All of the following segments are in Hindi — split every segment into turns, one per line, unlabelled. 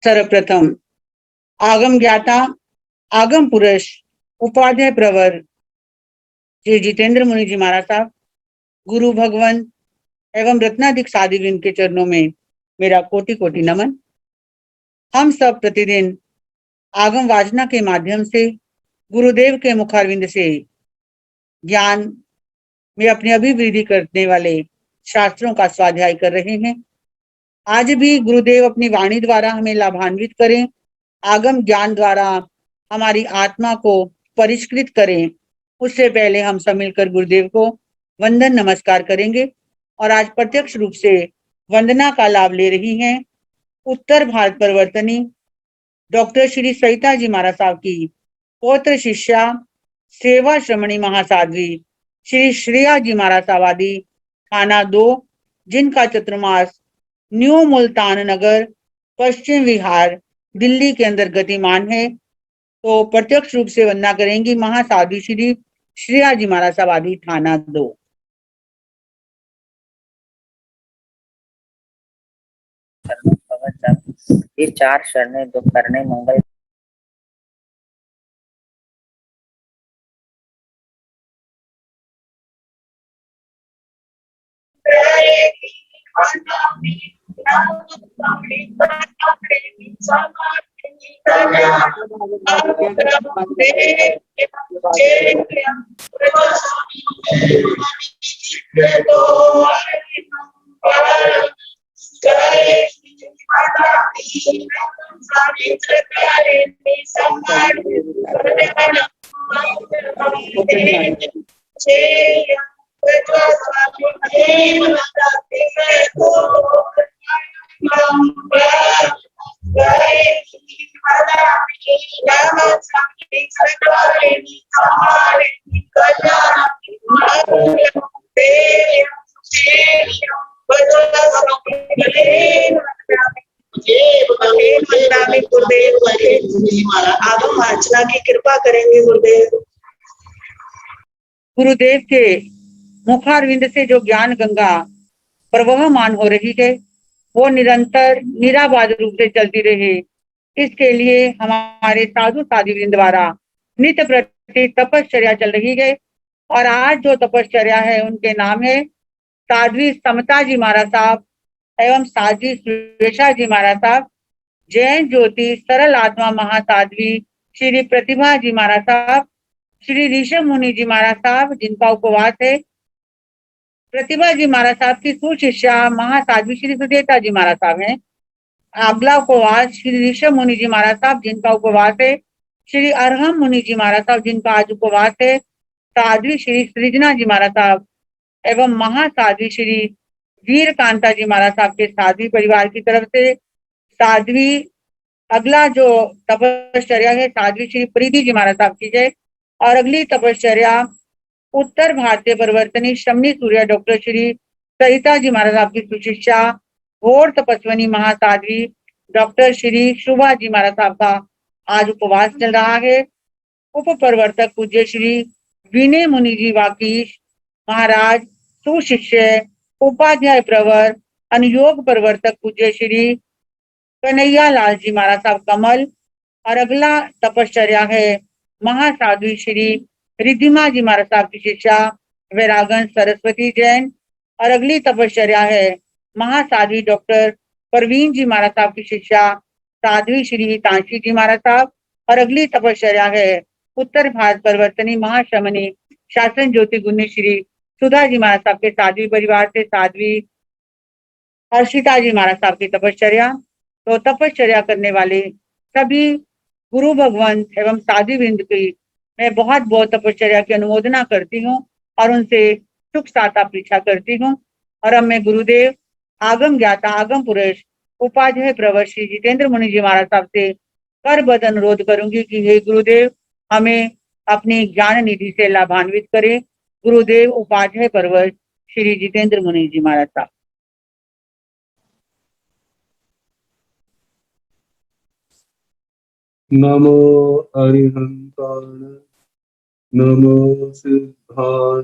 सर्वप्रथम आगम ज्ञाता आगम पुरुष उपाध्याय प्रवर श्री जितेंद्र मुनि जी महाराज साहब, गुरु भगवान एवं रत्नाधिक साधुविंद के चरणों में मेरा कोटि कोटि नमन। हम सब प्रतिदिन आगम वाजना के माध्यम से गुरुदेव के मुखारविंद से ज्ञान में अपनी अभिवृद्धि करने वाले शास्त्रों का स्वाध्याय कर रहे हैं। आज भी गुरुदेव अपनी वाणी द्वारा हमें लाभान्वित करें, आगम ज्ञान द्वारा हमारी आत्मा को परिष्कृत करें। उससे पहले हम सब मिलकर गुरुदेव को वंदन नमस्कार करेंगे और आज प्रत्यक्ष रूप से वंदना का लाभ ले रही हैं उत्तर भारत परिवर्तनी डॉक्टर श्री सरिता जी महाराज साहब की पौत्र शिष्या सेवा श्रमणी महासाध्वी श्री श्रेया जी महाराज साहब आदि थाना 2, जिनका चतुर्मास न्यू मुल्तान नगर पश्चिम विहार दिल्ली के अंदर गतिमान है। तो प्रत्यक्ष रूप से वंदना करेंगी महासाध्वी श्री श्रेया जी महाराज साहब आदि थाना 2।
ये 4 शरणें जो करने मंगल
आगम वाचना की कृपा करेंगे गुरुदेव।
गुरुदेव के मुखारविंद से जो ज्ञान गंगा प्रवहमान हो रही है वो निरंतर निराबाध रूप से चलती रहे, इसके लिए हमारे साधु साध्वीवृंद द्वारा नित्य प्रति तपश्चर्या चल रही है। और आज जो तपश्चर्या है उनके नाम है साध्वी समता जी महाराज साहब एवं साध्वी सुरेशा जी महाराज साहब, जैन ज्योति सरल आत्मा महासाध्वी श्री प्रतिभा जी महाराज साहब, श्री ऋषभ मुनि जी महाराज साहब जिनका उपवास है, प्रतिभा जी महाराज साहब की सुशिष्या महासाध्वी श्री सुदेता जी महाराज साहब हैं। अगला उपवास श्री ऋषभ मुनि जी महाराज साहब जिनका उपवास है, श्री अरहम मुनि जी महाराज साहब जिनका आज उपवास है, साध्वी श्री सृजना जी महाराज साहब एवं महासाध्वी श्री वीर कांता जी महाराज साहब के साध्वी परिवार की तरफ से साध्वी। अगला जो तपश्चर्या है साध्वी श्री प्रीति जी महाराज साहब की जय। और अगली तपश्चर्या उत्तर भारतीय परिवर्तनी श्रमणी सूर्य डॉक्टर श्री सरिता जी महाराज साहब की सुशिष्या घोर तपस्वनी महासाध्वी डॉक्टर श्री शुभा जी महाराज साहब का आज उपवास चल रहा है। उप प्रवर्तक पूज्य श्री विनय मुनि जी वाकीश महाराज सुशिष्य उपाध्याय प्रवर अनुयोग प्रवर्तक पूज्य श्री कन्हैया लाल जी महाराज साहब कमल। और अगला तपश्चर्या है महासाध्वी श्री रिद्धिमा जी महाराज साहब की शिष्या वैरागन सरस्वती जैन। और अगली तपश्चर्या है महासाध्वी डॉक्टर परवीन जी महाराज साहब की शिष्या साध्वी श्री तांशी जी महाराज साहब। और अगली तपश्चर्या है उत्तर भारत परिवर्तनी महाश्रमणी शासन ज्योति गुणी श्री सुधा जी महाराज साहब के साध्वी परिवार से साध्वी हर्षिता जी महाराज साहब की तपश्चर्या। तो तपश्चर्या करने वाले सभी गुरु भगवान एवं साध्वीवृंद की मैं बहुत बहुत तपश्चर्या की अनुमोदना करती हूँ और उनसे सुख साता परीक्षा करती हूँ। और अब मैं गुरुदेव आगम ज्ञाता आगम पुरुष उपाध्याय प्रवर श्री जितेंद्र मुनि जी महाराज साहब से कर बद अनुरोध करूंगी कि हे गुरुदेव हमें अपनी ज्ञान निधि से लाभान्वित करें। गुरुदेव उपाध्याय प्रवर श्री जितेंद्र मुनि जी महाराज साहब।
नमो अरिहंताण नमो सिद्धाण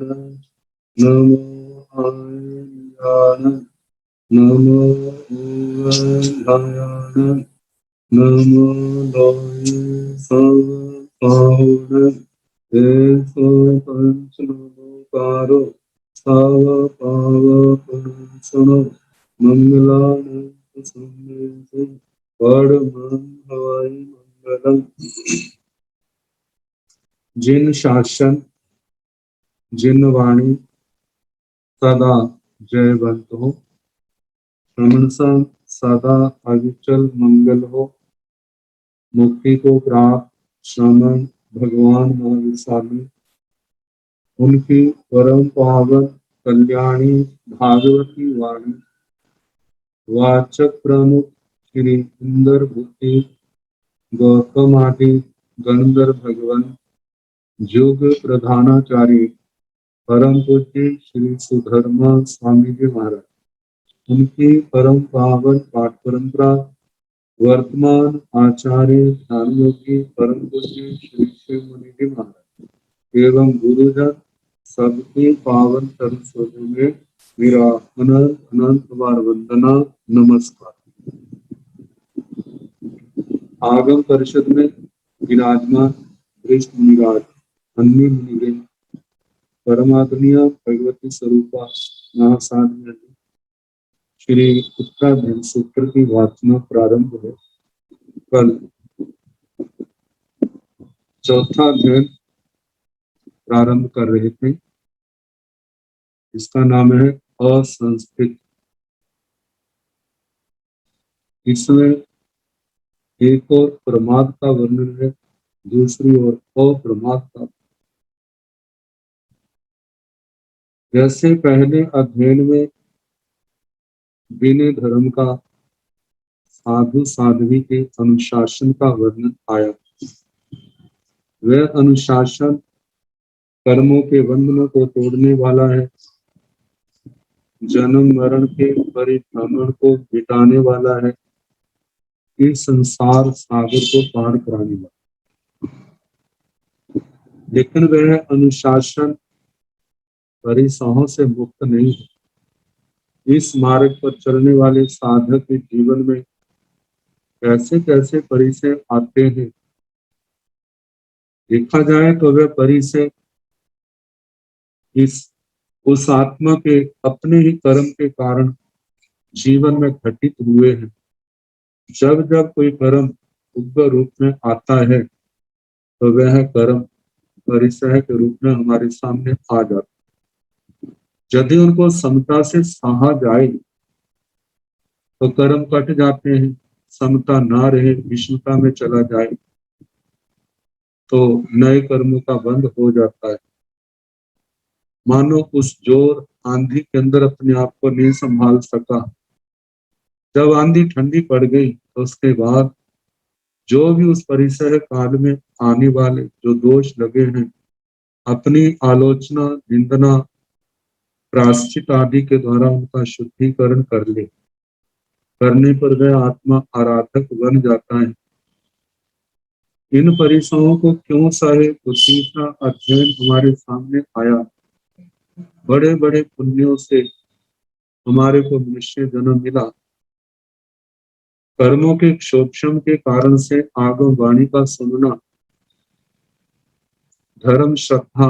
नमो आर्याण नमो उभयाण नमो लोय सब पावन देशो पंच नमोकारो साव पावन सुनो मंगलानंद संदेशे परमं हवाई मंगलम। जिन शासन जिन वाणी सदा जयवंत हो, श्रवण सन सदा अविचल मंगल हो। मुक्ति को प्राप्त श्रवण भगवान महावीर स्वामी उनकी परम पावन कल्याणी भागवती वाणी वाचक प्रमुख श्री इंद्र भूति गौतम आदि गंधर्व भगवान युग प्रधानाचार्य परम पूज्य श्री सुधर्मा स्वामी जी महाराज उनकी परम पावन पाठ परंपरा वर्तमान आचार्य ध्यान योगी परम पूज्य श्री शिव मुनि जी महाराज एवं गुरुजन सबके पावन चरण सरोज में मेरा अनंत अनंत बार वंदना नमस्कार। आगम परिषद में विराजमान वरिष्ठ मुनिराज अन्य मुनिगण परमात्मीय भगवती स्वरूपा महासाध्य श्री उत्तराधीन सूत्र की वाचना प्रारंभ है। कल चौथा अध्ययन प्रारंभ कर रहे थे, इसका नाम है असंस्कृत। इसमें एक और प्रमाद का वर्णन है, दूसरी ओर अप्रमाद का। जैसे पहले अध्ययन में विनय धर्म का साधु साध्वी के अनुशासन का वर्णन आया, वह अनुशासन कर्मों के बंधनों को तोड़ने वाला है, जन्म मरण के परिभ्रमण को मिटाने वाला है, इस संसार सागर को पार कराने वाला। लेकिन वह अनुशासन परिसहों से मुक्त नहीं है। इस मार्ग पर चलने वाले साधक के जीवन में कैसे कैसे परिसय आते हैं, देखा जाए तो वह परिसय उस आत्मा के अपने ही कर्म के कारण जीवन में घटित हुए हैं। जब जब कोई कर्म उग्र रूप में आता है तो वह कर्म परिसय के रूप में हमारे सामने आ जाता है। यदि उनको समता से सहा जाए तो कर्म कट जाते हैं, समता ना रहे विषमता में चला जाए तो नए कर्मों का बंध हो जाता है। मानो उस जोर आंधी के अंदर अपने आप को नहीं संभाल सका, जब आंधी ठंडी पड़ गई तो उसके बाद जो भी उस परिसर काल में आने वाले जो दोष लगे हैं, अपनी आलोचना निंदना प्रायश्चित आदि के द्वारा उनका शुद्धिकरण कर ले, करने पर वह आत्मा आराधक बन जाता है। इन परिसरों को क्यों सहे तो तीसरा अध्ययन हमारे सामने आया। बड़े बड़े पुण्यों से हमारे को मनुष्य जन्म मिला, कर्मों के क्षोभम के कारण से आगम वाणी का सुनना, धर्म श्रद्धा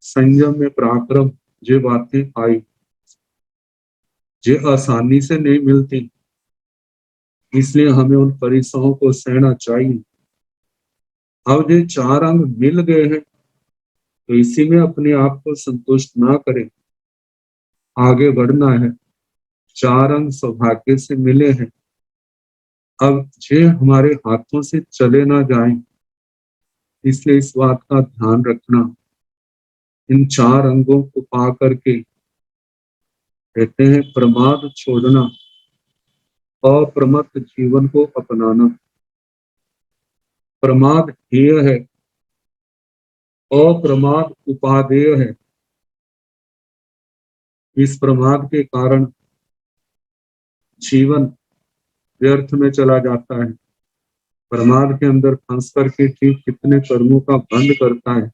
संयम में पराक्रम जो बातें आई, जो आसानी से नहीं मिलती, इसलिए हमें उन परिसरों को सहना चाहिए। अब ये चार अंग मिल गए हैं तो इसी में अपने आप को संतुष्ट ना करें, आगे बढ़ना है। चार अंग सौभाग्य से मिले हैं, अब जे हमारे हाथों से चले ना जाएं, इसलिए इस बात का ध्यान रखना। इन चार अंगों को पा करके कहते हैं प्रमाद छोड़ना, अप्रमत्त जीवन को अपनाना। प्रमाद हेय है, अप्रमाद उपादेय है। इस प्रमाद के कारण जीवन व्यर्थ में चला जाता है। प्रमाद के अंदर फंस करके ठीक कितने कर्मों का बंध करता है,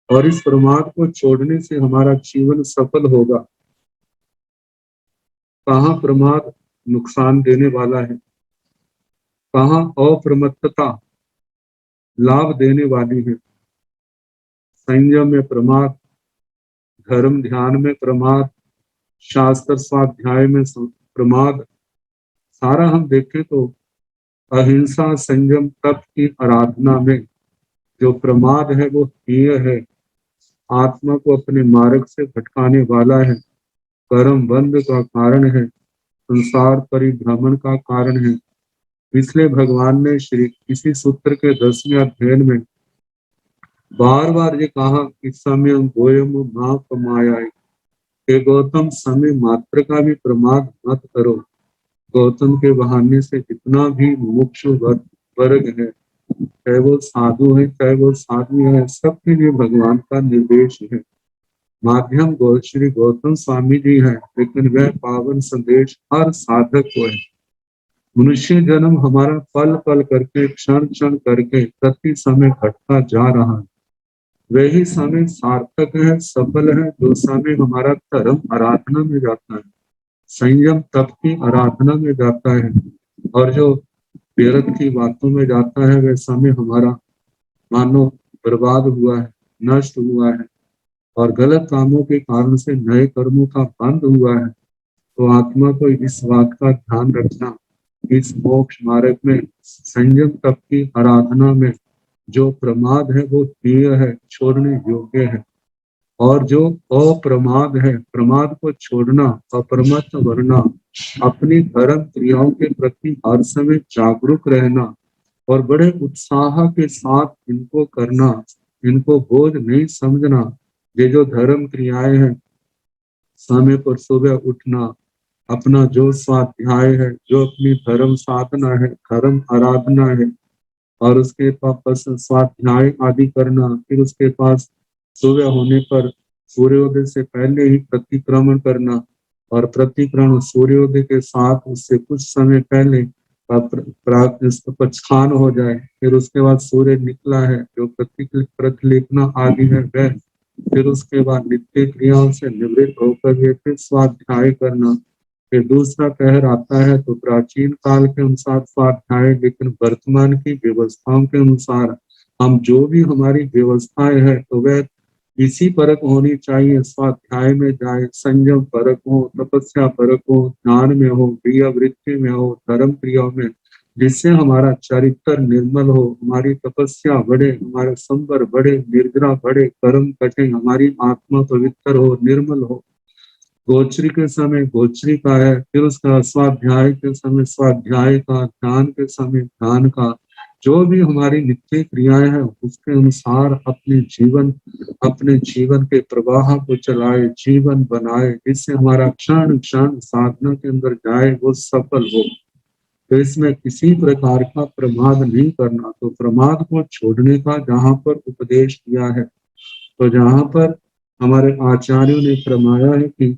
और इस प्रमाद को छोड़ने से हमारा जीवन सफल होगा। कहाँ प्रमाद नुकसान देने वाला है, कहाँ अप्रमत्तता लाभ देने वाली है। संयम में प्रमाद, धर्म ध्यान में प्रमाद, शास्त्र स्वाध्याय में प्रमाद, सारा हम देखें तो अहिंसा संयम तप की आराधना में जो प्रमाद है वो हेय है, आत्मा को अपने मार्ग से भटकाने वाला है, कर्म बंध का कारण है, संसार परिभ्रमण का कारण है। इसलिए भगवान ने श्री इसी सूत्र के 10वें अध्याय में बार बार ये कहा कि समय गोयम मां कमाया, हे गौतम समय मात्र का भी प्रमाद मत करो। गौतम के बहाने से जितना भी मुमुक्षु वर्ग है, चाहे वो साधु है चाहे वो साध्वी है, सबके लिए भगवान का निर्देश है। माध्यम श्री गौतम स्वामी जी है, लेकिन वह पावन संदेश हर साधक को है। मनुष्य जन्म हमारा पल पल करके क्षण क्षण करके प्रति समय घटता जा रहा है। वही समय सार्थक है, सफल है, जो समय हमारा धर्म आराधना में जाता है, संयम तप की आराधना में जाता है, और जो व्यर्थ की बातों में जाता है वह समय हमारा मानो बर्बाद हुआ है, नष्ट हुआ है, और गलत कामों के कारण से नए कर्मों का बंद हुआ है। तो आत्मा को इस बात का ध्यान रखना, इस मोक्ष मार्ग में संयम तप की आराधना में जो प्रमाद है वो हेय है, छोड़ने योग्य है, और जो अप्रमाद है, प्रमाद को छोड़ना, अप्रमत्त बनना, अपनी धर्म क्रियाओं के प्रति हर समय जागरूक रहना और बड़े उत्साह के साथ इनको करना, इनको बोझ नहीं समझना। ये जो धर्म क्रियाएं हैं, समय पर सुबह उठना, अपना जो स्वाध्याय है, जो अपनी धर्म साधना है, धर्म आराधना है, और उसके पास स्वाध्याय आदि करना, फिर उसके पास सुबह होने पर सूर्योदय से पहले ही प्रतिक्रमण करना, और प्रतिक्रमण सूर्योदय के साथ उससे कुछ समय पहले पक्षान हो जाए, फिर उसके बाद सूर्य निकला है जो प्रतिलेपना आदि है वह, फिर उसके बाद नित्य क्रियाओं से निवृत्त होकर फिर स्वाध्याय करना, फिर दूसरा पहर आता है तो प्राचीन काल के अनुसार स्वाध्याय, लेकिन वर्तमान की व्यवस्थाओं के अनुसार हम जो भी हमारी व्यवस्थाएं है तो वह इसी परक होनी चाहिए। स्वाध्याय में जाए, संयम परक हो, तपस्या परक हो, ध्यान में हो, प्रिय वृत्ति में हो, धर्म क्रियाओं में, जिससे हमारा चरित्र निर्मल हो, हमारी तपस्या बढ़े, हमारे संवर बढ़े, निर्जरा बढ़े, कर्म कटे, हमारी आत्मा पवित्र हो, निर्मल हो। गोचरी के समय गोचरी का है, फिर उसका स्वाध्याय के समय स्वाध्याय का, ध्यान के समय ध्यान का, जो भी हमारी नित्य क्रियाएं हैं उसके अनुसार अपने जीवन के प्रवाह को चलाए, जीवन बनाए, जिससे हमारा क्षण क्षण साधना के अंदर जाए, वो सफल हो। तो इसमें किसी प्रकार का प्रमाद नहीं करना। तो प्रमाद को छोड़ने का जहाँ पर उपदेश दिया है, तो जहाँ पर हमारे आचार्यों ने फरमाया है कि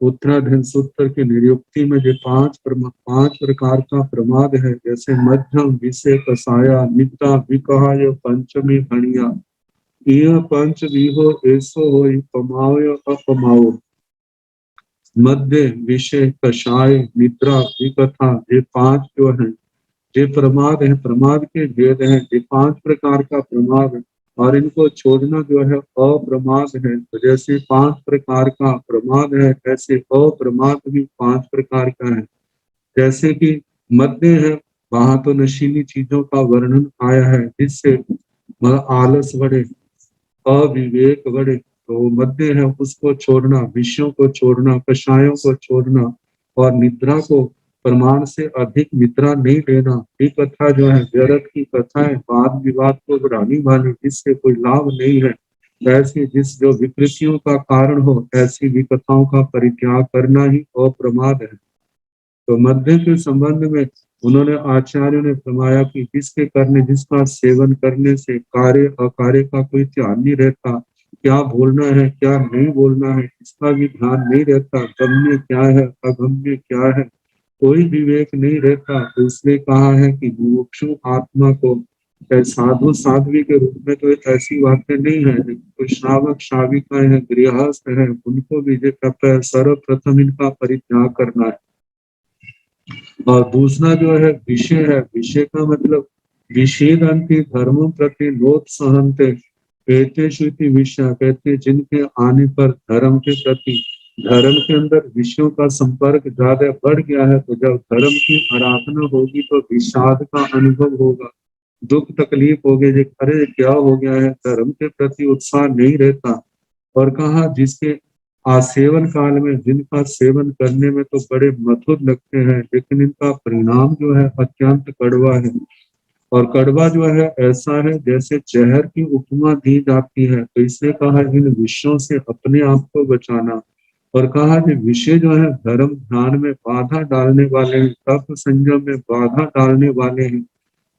उत्तराधन सूत्र की निरुक्ति में जो पांच प्रकार का प्रमाद है, जैसे मध्यम, विषय, कसाया, नित्ता, विकहाय, पंचमी, हणिया, यह पंच विहो ऐसो होई, पमाओ अपमाओ। मध्य, विषय, कषाय, निद्रा, विकथा, ये पांच जो है ये प्रमाद है, प्रमाद के भेद हैं। ये पांच प्रकार का प्रमाद है, और इनको छोड़ना जो है अप्रमाद है। तो जैसे पांच प्रकार का प्रमाद है, ऐसे अप्रमाद भी पांच प्रकार का है। जैसे कि मध्य है, वहां तो नशीली चीजों का वर्णन आया है, जिससे आलस बढ़े, अविवेक बढ़े, तो मध्य है उसको छोड़ना, विषयों को छोड़ना, कषायों को छोड़ना, और निद्रा को प्रमाण से अधिक निद्रा नहीं लेना। ये कथा जो है व्यर्थ की कथा है, वाद विवाद को बढ़ाने वाली, जिससे कोई लाभ नहीं है। ऐसी जिस जो विकृतियों का कारण हो, ऐसी विकथाओं का परित्याग करना ही अप्रमाद है। तो मध्य के संबंध में उन्होंने आचार्यों ने फरमाया कि जिसका सेवन करने से कार्य अकार्य का कोई ध्यान नहीं रहता, क्या बोलना है क्या नहीं बोलना है इसका भी ध्यान नहीं रहता, गम्य क्या है अगम्य क्या है कोई विवेक नहीं रहता। तो इसलिए कहा है कि मुमुक्षु आत्मा को साधु साध्वी के रूप में तो ऐसी बातें नहीं है, तो श्रावक श्राविका है, गृहस्थ है, उनको भी सर्वप्रथम इनका परित्याग करना है। और दूसरा जो है विषय का मतलब विषेदंति धर्मों प्रति नोत्साहन्ते एतेषु इति विषया, कहते हैं जिनके आने पर धर्म के प्रति, धर्म के अंदर विषयों का संपर्क ज्यादा बढ़ गया है, तो जब धर्म की आराधना होगी तो विषाद का अनुभव होगा, दुख तकलीफ होगी, जो अरे क्या हो गया है, धर्म के प्रति उत्साह नहीं रहता। और कहा जिसके आसेवन काल में, जिनका सेवन करने में तो बड़े मधुर लगते हैं, लेकिन इनका परिणाम जो है अत्यंत कड़वा है। और कड़वा जो है ऐसा है जैसे जहर की उपमा दी जाती है। तो इसने कहा इन विषयों से अपने आप को बचाना। और कहा कि विषय जो है धर्म ध्यान में बाधा डालने वाले हैं, तप संयम में बाधा डालने वाले हैं।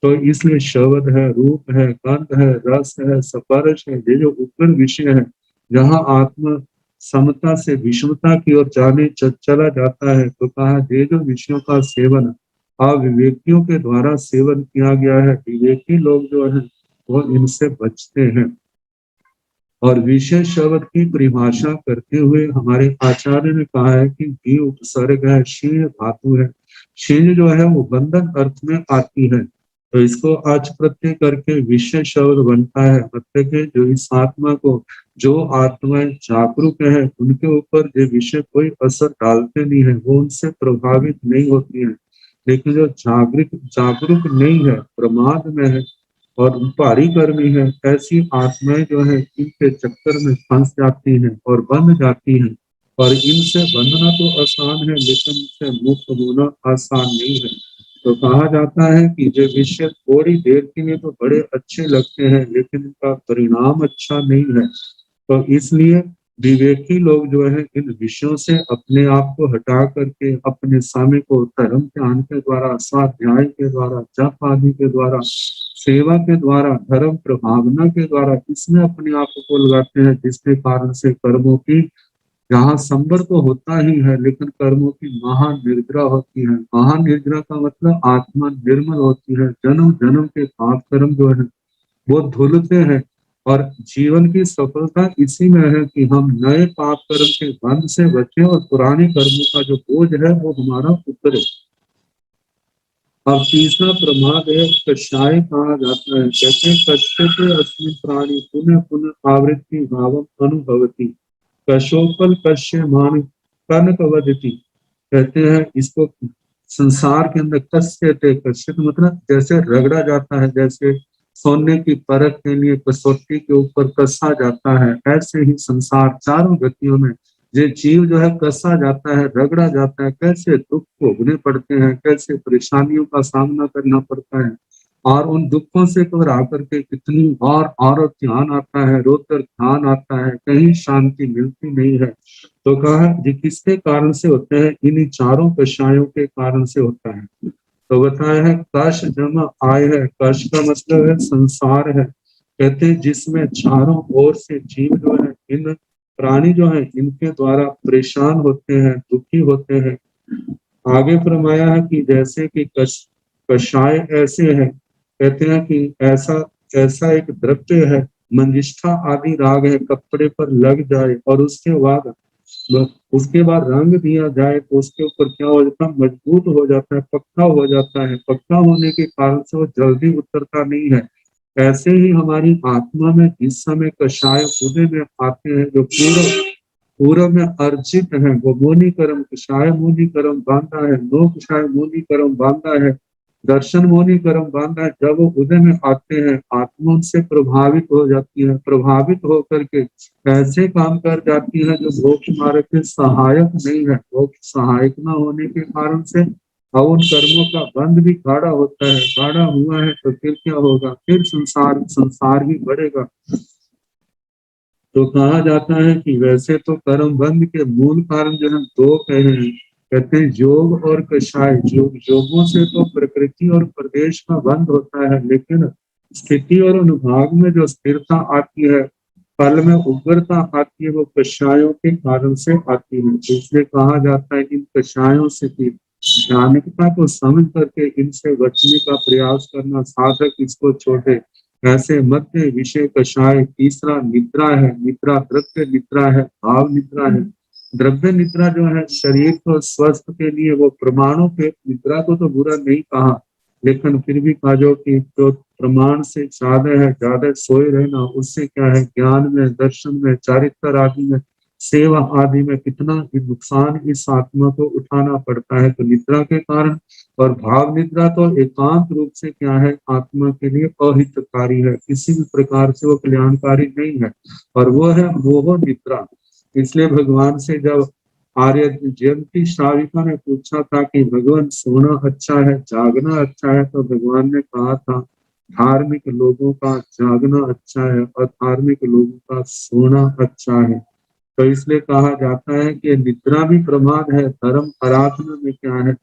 तो इसलिए शब्द है, रूप है, गंध है, रस है, स्पर्श है, ये जो ऊपर विषय है, जहाँ आत्मा समता से विषमता की ओर जाने चला जाता है, तो कहा ये जो विषयों का सेवन अविवेकियों के द्वारा सेवन किया गया है, विवेकी लोग जो है वो इनसे बचते हैं। और विषय शब्द की परिभाषा करते हुए हमारे आचार्य ने कहा है कि भी उपसर्ग है, शीण धातु है, शीण जो है वो बंधन अर्थ में आती है, तो इसको आज प्रत्यय करके विषय शब्द बनता है। मतलब कि जो इस आत्मा को, जो आत्माएं जागरूक है उनके ऊपर ये विषय कोई असर डालते नहीं है, वो उनसे प्रभावित नहीं होती है। लेकिन जो जागरूक नहीं है, प्रमाद में है और भारी कर्मी है, ऐसी आत्माएं जो है इनके चक्कर में फंस जाती हैं और बंध जाती हैं। और इनसे बंधना तो आसान है, लेकिन इनसे मुक्त होना आसान नहीं है। तो कहा जाता है कि जो विषय थोड़ी देर के लिए तो बड़े अच्छे लगते हैं, लेकिन इनका परिणाम अच्छा नहीं है। तो इसलिए विवेकी लोग जो है इन विषयों से अपने आप को हटा करके अपने समय को धर्म ध्यान के द्वारा, स्वाध्याय के द्वारा, जप आदि के द्वारा, सेवा के द्वारा, धर्म प्रभावना के द्वारा इसमें अपने आप को लगाते हैं, जिसके कारण से कर्मों की यहाँ संबर तो होता ही है, लेकिन कर्मों की महानिर्जरा होती है। महानिर्जरा का मतलब आत्मा निर्मल होती है, जन्म जन्म के पाप कर्म जो है वो धुलते हैं। और जीवन की सफलता इसी में है कि हम नए पाप कर्म के बंध से बचे और पुराने कर्मों का जो बोझ है वो हमारा उतरे। अब तीसरा प्रमाद है कषाय कहा जाता है। कहते हैं कश्यते अस्मिन् प्राणी पुनः पुनः आवृत्ति भावम अनुभवती, कशोपल कश्य मान कनकवदति। कहते हैं इसको संसार के अंदर कश्यते, कश्यत मतलब जैसे रगड़ा जाता है, जैसे सोने की परख के लिए कसौटी के ऊपर कसा जाता है, ऐसे ही संसार चारों गतियों में ये जीव जो है कसा जाता है, रगड़ा जाता है। कैसे दुख भोगने पड़ते हैं, कैसे परेशानियों का सामना करना पड़ता है, और उन दुखों से घबरा करके कितनी और ध्यान आता है, रोतर ध्यान आता है, कहीं शांति मिलती नहीं है। तो कहा ये किसके कारण से होते हैं, इन्हीं चारों कषायों के कारण से होता है। तो बताया है कश जमा आय है, कश का मतलब है संसार है। कहते हैं जिसमें चारों ओर से जीव जो है, इन प्राणी जो है इनके द्वारा परेशान होते हैं, दुखी होते हैं। आगे फरमाया है कि जैसे कि कषाय ऐसे है, कहते हैं कि ऐसा ऐसा एक द्रव्य है, मंजिष्ठा आदि राग है, कपड़े पर लग जाए और उसके बाद रंग दिया जाए तो उसके ऊपर क्या हो जाता है, मजबूत हो जाता है, पक्का हो जाता है। पक्का होने के कारण से वो जल्दी उतरता नहीं है। ऐसे ही हमारी आत्मा में जिस समय कषाय उदय में आते हैं, जो पूर्व में अर्जित है, वो मोनी कर्म कषाय मोनी कर्म बांधा है, नो कषाय मोनी कर्म बांधा है, दर्शन मोनी कर्म बांधा है। जब वो उदय में आते हैं, आत्मा उनसे प्रभावित हो जाती है, प्रभावित होकर के ऐसे काम कर जाती है जो मोक्ष मार्ग के सहायक नहीं है। मोक्ष सहायक न होने के कारण से अब उन कर्मों का बंध भी गाढ़ा होता है। गाढ़ा हुआ है तो फिर क्या होगा, फिर संसार ही बढ़ेगा। तो कहा जाता है कि वैसे तो कर्म बंध के मूल कारण जो है दो कहे हैं। कहते हैं योग और कषाय। योगों से तो प्रकृति और प्रदेश का बंध होता है, लेकिन स्थिति और अनुभाग में जो स्थिरता आती है, फल में उग्रता आती है, वो कषायों के कारण से आती है। इसलिए कहा जाता है कि इन कषायों से भी ध्यानिकता को समझ करके इनसे बचने का प्रयास करना, साधक इसको छोड़े। ऐसे मध्य विषय कषाय। तीसरा निद्रा है, निद्रा द्रव्य निद्रा है, भाव निद्रा है। द्रव्य निद्रा जो है शरीर को स्वस्थ के लिए, वो प्रमाणों पे निद्रा को तो बुरा नहीं कहा, लेकिन फिर भी कहा जो कि जो प्रमाण से ज्यादा है, ज्यादा सोए रहना, उससे क्या है ज्ञान में, दर्शन में, चारित्र आदि में, सेवा आदि में कितना नुकसान इस आत्मा को उठाना पड़ता है। तो निद्रा के कारण, और भाव निद्रा तो एकांत रूप से क्या है आत्मा के लिए अहितकारी है, किसी भी प्रकार से वो कल्याणकारी नहीं है, और वो है मोह निद्रा। इसलिए भगवान से जब आर्य जयंती श्राविका ने पूछा था कि भगवान सोना अच्छा है, जागना अच्छा है, तो भगवान ने कहा था धार्मिक लोगों का जागना अच्छा है और धार्मिक लोगों का सोना अच्छा है। तो इसलिए कहा जाता है कि निद्रा भी प्रमाद है, धर्म आराधना में क्या है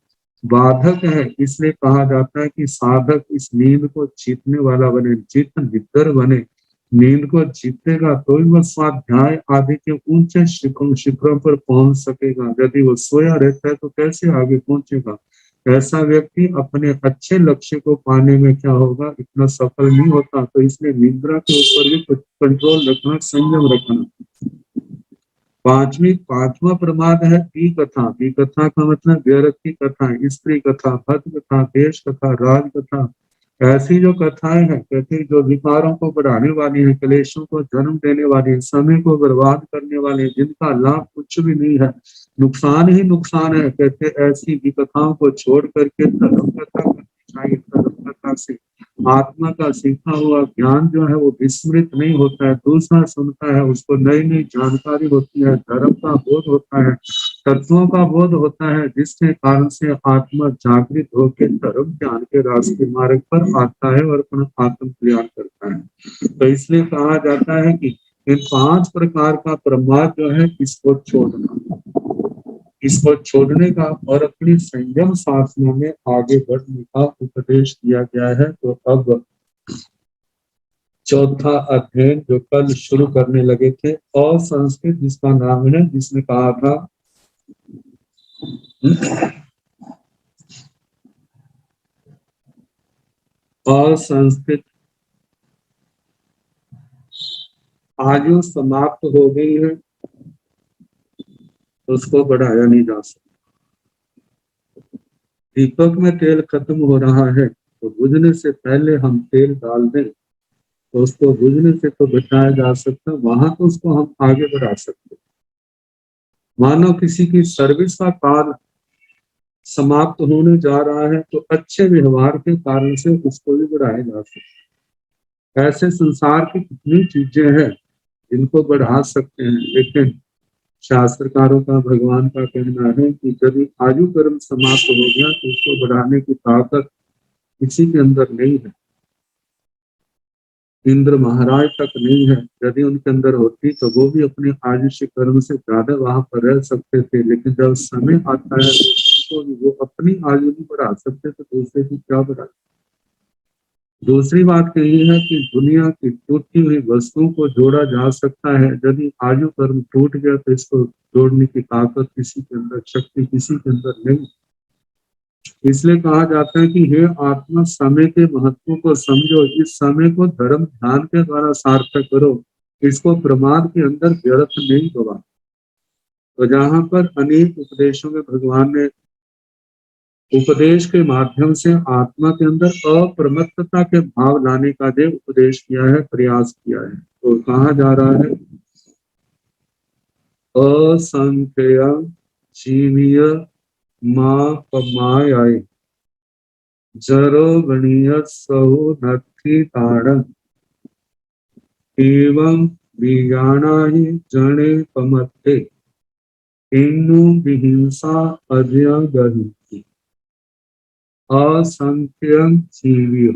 बाधक है। इसलिए कहा जाता है कि साधक इस नींद को जीतने वाला बने, जित निद्र बने, नींद को जीतेगा तो ही वह स्वाध्याय आदि के ऊंचे शिखरों पर पहुंच सकेगा। यदि वो सोया रहता है तो कैसे आगे पहुंचेगा। ऐसा व्यक्ति अपने अच्छे लक्ष्य को पाने में क्या होगा, इतना सफल नहीं होता। तो इसलिए निद्रा के ऊपर भी कुछ कंट्रोल रखना, संयम रखना। पांचवा प्रमाद है पी कथा। पी कथा का मतलब व्यर्थ की कथा, स्त्री कथा, भक्त कथा, देश कथा, राज कथा, ऐसी जो कथाएं हैं कहते जो विकारों को बढ़ाने वाली है, क्लेशों को जन्म देने वाली है, समय को बर्बाद करने वाले, जिनका लाभ कुछ भी नहीं है, नुकसान ही नुकसान है, कहते ऐसी विकथाओं को छोड़ करके धर्म कथा करनी चाहिए। धर्म कथा से आत्मा का सीखा हुआ ज्ञान जो है वो विस्मृत नहीं होता है, दूसरा सुनता है, उसको नई नई जानकारी होती है, धर्म का बोध होता है, तत्वों का बोध होता है, जिसके कारण से आत्मा जागृत होकर धर्म ज्ञान के रास्ते मार्ग पर आता है और अपना आत्म कल्याण करता है। तो इसलिए कहा जाता है कि इन 5 प्रकार का प्रमाद जो है इसको छोड़ना, इसको छोड़ने का और अपनी संयम साधना में आगे बढ़ने का उपदेश दिया गया है। तो अब चौथा अध्ययन जो कल शुरू करने लगे थे, असंस्कृत जिसका नाम है, जिसने कहा था असंस्कृत आयु समाप्त हो गई है, उसको बढ़ाया नहीं जा सकता। दीपक में तेल खत्म हो रहा है तो बुझने से पहले हम तेल डाल दें तो उसको बुझने से तो बचाया जा सकता, वहां तो उसको हम आगे बढ़ा सकते। मानो किसी की सर्विस का काल समाप्त होने जा रहा है तो अच्छे व्यवहार के कारण से उसको भी बढ़ाया जा सकता। ऐसे संसार की कितनी चीजें हैं जिनको बढ़ा सकते हैं, लेकिन शास्त्रकारों का, भगवान का कहना है कि यदि आयु कर्म समाप्त हो गया तो उसको बढ़ाने की ताकत किसी के अंदर नहीं है, इंद्र महाराज तक नहीं है। यदि उनके अंदर होती तो वो भी अपने आयुष्य कर्म से ज्यादा वहां पर रह सकते थे, लेकिन जब समय आता है तो वो अपनी आयु नहीं बढ़ा सकते तो दूसरे की क्या बढ़ा। दूसरी बात यही है कि दुनिया की टूटी हुई वस्तुओं को जोड़ा जा सकता है, यदि आयु कर्म टूट गया तो इसको जोड़ने की ताकत किसी के अंदर, शक्ति किसी के अंदर नहीं। इसलिए कहा जाता है कि हे आत्मा, समय के महत्व को समझो, इस समय को धर्म ध्यान के द्वारा सार्थक करो, इसको प्रमाद के अंदर व्यर्थ नहीं गवा। तो जहां पर अनेक उपदेशों में भगवान ने उपदेश के माध्यम से आत्मा के अंदर अप्रमत्तता के भाव लाने का जो उपदेश किया है, प्रयास किया है, तो कहा जा रहा है असंख्य जीवीय माय जरो गणीय सहो नथी ताड़न एवं विज्ञाना ही जने पमत्ते इन्नु विहिंसा अध्यगहि असंख्य जीवी,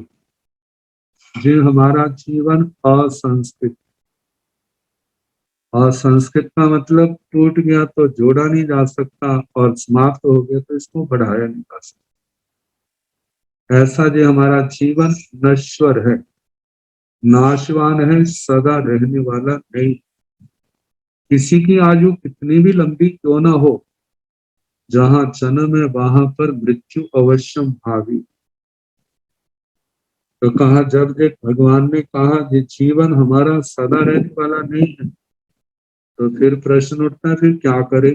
जो हमारा जीवन असंस्कृत, असंस्कृत का मतलब टूट गया तो जोड़ा नहीं जा सकता, और समाप्त हो गया तो इसको बढ़ाया नहीं जा सकता। ऐसा जो हमारा जीवन नश्वर है, नाशवान है, सदा रहने वाला नहीं। किसी की आयु कितनी भी लंबी क्यों ना हो, जहां जन्म है वहां पर मृत्यु अवश्यम भावी। तो कहा जब एक भगवान ने कहा कि जीवन हमारा सदा रहने वाला नहीं है, तो फिर प्रश्न उठता है, फिर क्या करें?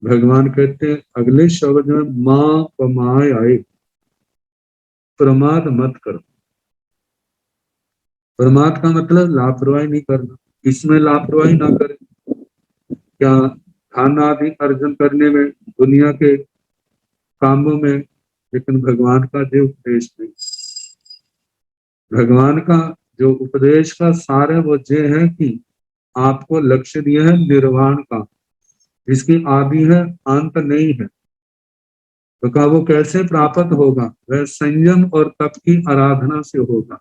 भगवान कहते हैं अगले शब्द में मां पमाय आए, प्रमाद मत करो। प्रमाद का मतलब लापरवाही नहीं करना। इसमें लापरवाही ना करें। क्या धन आदि अर्जन करने में, दुनिया के कामों में, लेकिन भगवान का जो उपदेश नहीं। भगवान का जो उपदेश का सार है वो ये है कि आपको लक्ष्य दिया है निर्वाण का, जिसकी आदि है, अंत नहीं है। तो कहा वो कैसे प्राप्त होगा? वह संयम और तप की आराधना से होगा।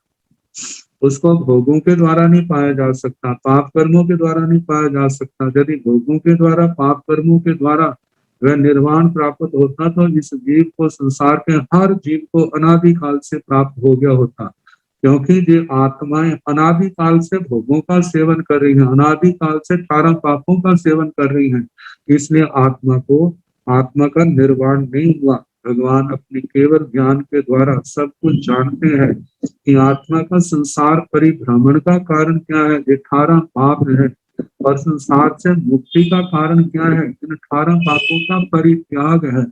उसको भोगों के द्वारा नहीं पाया जा सकता, पाप कर्मों के द्वारा नहीं पाया जा सकता। यदि भोगों के द्वारा, पाप कर्मों के द्वारा वह निर्वाण प्राप्त होता तो इस जीव को, संसार के हर जीव को अनादिकाल से प्राप्त हो गया होता। क्योंकि ये आत्माएं अनादिकाल से भोगों का सेवन कर रही हैं, अनादिकाल से 18 पापों का सेवन कर रही हैं, इसलिए आत्मा का निर्वाण नहीं हुआ। भगवान अपने केवल ज्ञान के द्वारा सब कुछ जानते हैं कि आत्मा का संसार परिभ्रमण का कारण क्या है, 18 पाप है, और संसार से मुक्ति का कारण क्या है, इन 18 पापों का परित्याग है।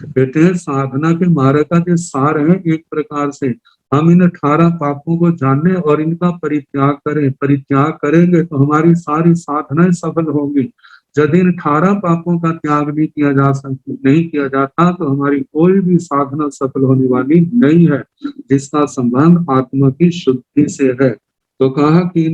कहते हैं साधना के मार्ग का जो सार है, एक प्रकार से हम इन 18 पापों को जानने और इनका परित्याग करें। परित्याग करेंगे तो हमारी सारी साधनाएं सफल होंगी। यदि इन 18 पापों का त्याग नहीं किया जाता तो हमारी कोई भी साधना सफल होने वाली नहीं है, जिसका संबंध आत्मा की शुद्धि से है। तो कहा कि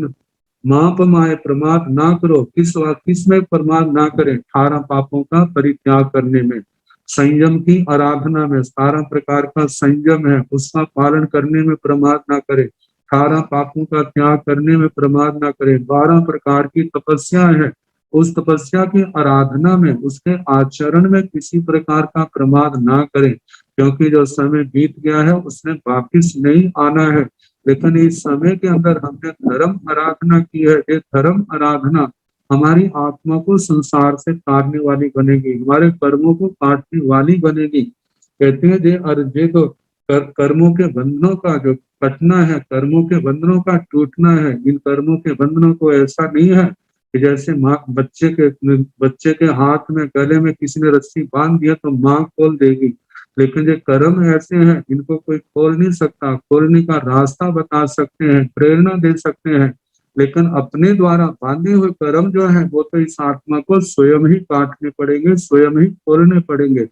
माप माए प्रमाद ना करो। किस में प्रमाद ना करें? 18 पापों का परित्याग करने में, संयम की आराधना में 18 प्रकार का संयम है, उसका पालन करने में प्रमाद ना करें। 18 पापों का त्याग करने में प्रमाद ना करें। 12 प्रकार की तपस्या है, उस तपस्या की आराधना में, उसके आचरण में किसी प्रकार का प्रमाद ना करें, क्योंकि जो समय बीत गया है उसने वापिस नहीं आना है। लेकिन इस समय के अंदर हमने धर्म आराधना की है। ये धर्म आराधना हमारी आत्मा को संसार से काटने वाली बनेगी, हमारे कर्मों को काटने वाली बनेगी। कहते हैं जे तो कर्मों के बंधनों का जो कटना है, कर्मों के बंधनों का टूटना है। इन कर्मों के बंधनों को ऐसा नहीं है कि जैसे माँ बच्चे के हाथ में, गले में किसी ने रस्सी बांध दिया तो माँ खोल देगी, लेकिन ये कर्म ऐसे हैं, इनको कोई खोल नहीं सकता। खोलने का रास्ता बता सकते हैं, प्रेरणा दे सकते हैं, लेकिन अपने द्वारा बांधे हुए कर्म जो है वो तो इस आत्मा को स्वयं ही काटने पड़ेंगे, स्वयं ही खोलने पड़ेंगे।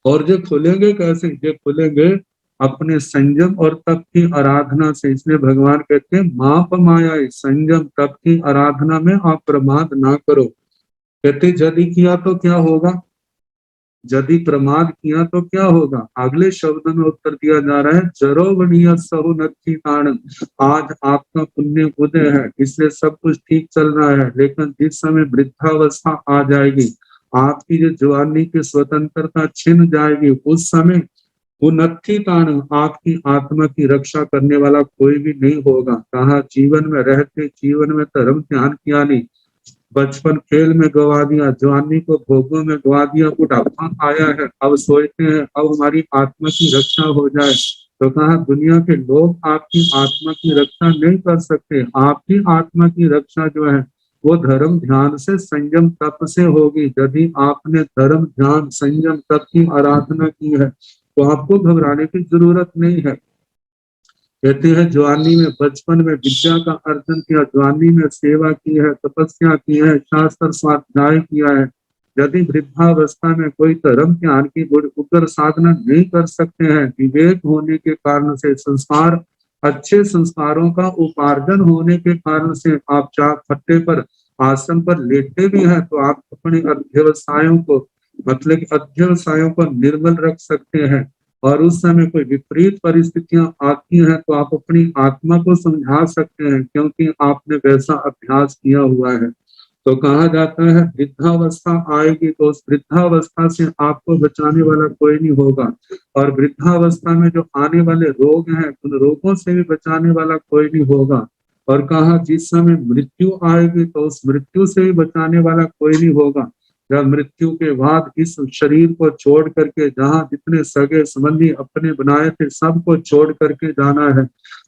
और जो खुलेंगे कैसे? ये खुलेंगे अपने संयम और तप की आराधना से। इसलिए भगवान कहते हैं माप माया, संयम तप की आराधना में आप प्रमाद ना करो। कहते यदि किया तो क्या होगा? यदि प्रमाद किया तो क्या होगा? अगले शब्द में उत्तर दिया जा रहा है जरोवणीय सहु नथी ताण। आज आपका पुण्य उदय है, इसलिए सब कुछ ठीक चल रहा है, लेकिन जिस समय वृद्धावस्था आ जाएगी, आपकी जो जवानी की स्वतंत्रता छिन जाएगी, उस समय उन्नति ताण, आपकी आत्मा की रक्षा करने वाला कोई भी नहीं होगा। कहा जीवन में रहते, जीवन में धर्म ध्यान किया नहीं, बचपन खेल में गवा दिया, जवानी को भोगों में गवा दिया, बुढ़ापा आया है, अब सोचते हैं अब हमारी आत्मा की रक्षा हो जाए। तो कहा दुनिया के लोग आपकी आत्मा की रक्षा नहीं कर सकते। आपकी आत्मा की रक्षा जो है वो धर्म ध्यान से, संयम तप से होगी। यदि आपने धर्म ध्यान संयम तप की आराधना की है तो आपको घबराने की जरूरत नहीं है। कहते हैं जवानी में, बचपन में विद्या का अर्जन किया, जवानी में सेवा की है, तपस्या की है, शास्त्र स्वाध्याय किया है। यदि वृद्धावस्था में कोई धर्म ज्ञान की उग्र साधना नहीं कर सकते हैं, विवेक होने के कारण से, संस्कार अच्छे संस्कारों का उपार्जन होने के कारण से आप चाह खट्टे पर, आसन पर लेटे भी हैं, तो आप अपने अध्यवसायों को, मतलब अध्यवसायों को निर्मल रख सकते हैं। और उस समय कोई विपरीत परिस्थितियां आती हैं तो आप अपनी आत्मा को समझा सकते हैं, क्योंकि आपने वैसा अभ्यास किया हुआ है। तो कहा जाता है वृद्धावस्था आएगी तो उस वृद्धावस्था से आपको बचाने वाला कोई नहीं होगा, और वृद्धावस्था में जो आने वाले रोग हैं उन रोगों से भी बचाने वाला कोई नहीं होगा। और कहा जिस समय मृत्यु आएगी तो उस मृत्यु से भी बचाने वाला कोई नहीं होगा। जब मृत्यु के बाद इस शरीर को छोड़ करके, जहाँ जितने सगे संबंधी अपने बनाए थे सबको छोड़ करके जाना है,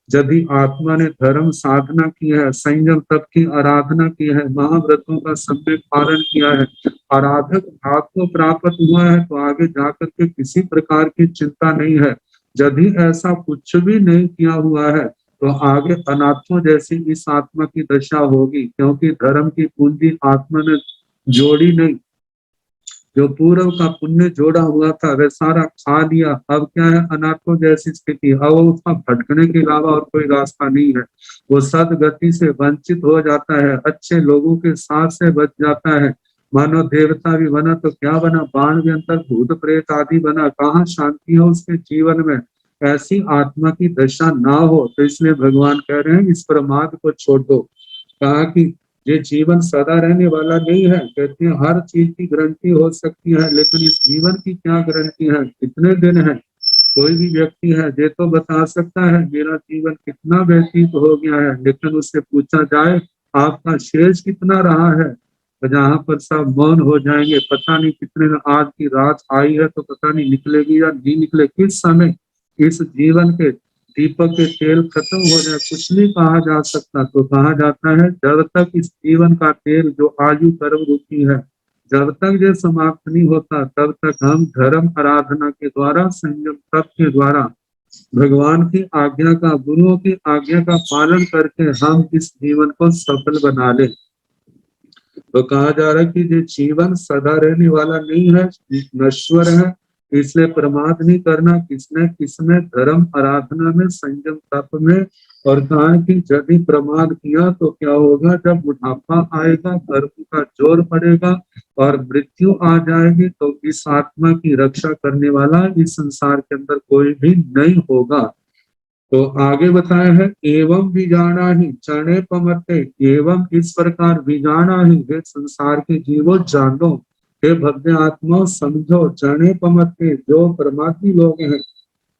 यदि आत्मा ने धर्म साधना की है, संयम तप की आराधना की है, महाव्रतों का सम्यक पालन किया है, आराधक भाव को प्राप्त हुआ है, तो आगे जाकर के किसी प्रकार की चिंता नहीं है। यदि ऐसा कुछ भी नहीं किया हुआ है तो आगे अनात्मा जैसी इस आत्मा की दशा होगी, क्योंकि धर्म की पूंजी आत्मा ने जोड़ी नहीं। जो पूर्व का पुण्य जोड़ा हुआ था वह सारा खा लिया। अब क्या है, अनात्मा जैसी स्थिति। अब उसका भटकने के अलावा और कोई रास्ता नहीं है। वो सदगति से वंचित हो जाता है, अच्छे लोगों के साथ से बच जाता है। मानो देवता भी बना तो क्या बना, बाण के अंतर भूत प्रेत आदि बना। कहाँ शांति हो उसके जीवन में। ऐसी आत्मा की दशा ना हो, तो इसलिए भगवान कह रहे हैं इस प्रमाद को छोड़ दो। कहा कि ये जीवन सदा रहने वाला नहीं है। कहते हैं हर चीज की गारंटी हो सकती है, लेकिन इस जीवन की क्या गारंटी है, कितने दिन है। कोई भी व्यक्ति है ये तो बता सकता है मेरा जीवन कितना व्यतीत हो गया है, लेकिन उससे पूछा जाए आपका शेष कितना रहा है, तो जहाँ पर सब मौन हो जाएंगे। पता नहीं कितने आज की रात आई है तो पता नहीं निकलेगी या नहीं निकले, किस समय इस जीवन के दीपक के तेल खत्म हो जाए, कुछ नहीं कहा जा सकता। तो कहा जाता है जब तक इस जीवन का तेल जो आयु कर्म रूपी है, जब तक ये समाप्त नहीं होता, तब तक हम धर्म आराधना के द्वारा, संयम तप के द्वारा, भगवान की आज्ञा का, गुरुओं की आज्ञा का पालन करके हम इस जीवन को सफल बना ले। तो कहा जा रहा है कि ये जीवन सदा रहने वाला नहीं है, नश्वर है। इसलिए प्रमाद नहीं करना किसमें धर्म आराधना में, संयम तप में। और कहा कि यदि प्रमाद किया तो क्या होगा, जब बुढ़ापा आएगा, कर्म का जोर पड़ेगा और मृत्यु आ जाएगी, तो इस आत्मा की रक्षा करने वाला इस संसार के अंदर कोई भी नहीं होगा। तो आगे बताया है एवं विजाना ही चरणे पमरते, एवं इस प्रकार विजाना ही, वे संसार के जीवो जानो, हे भव्य आत्मा समझो, चरणे पमरते, जो प्रमादी लोग हैं,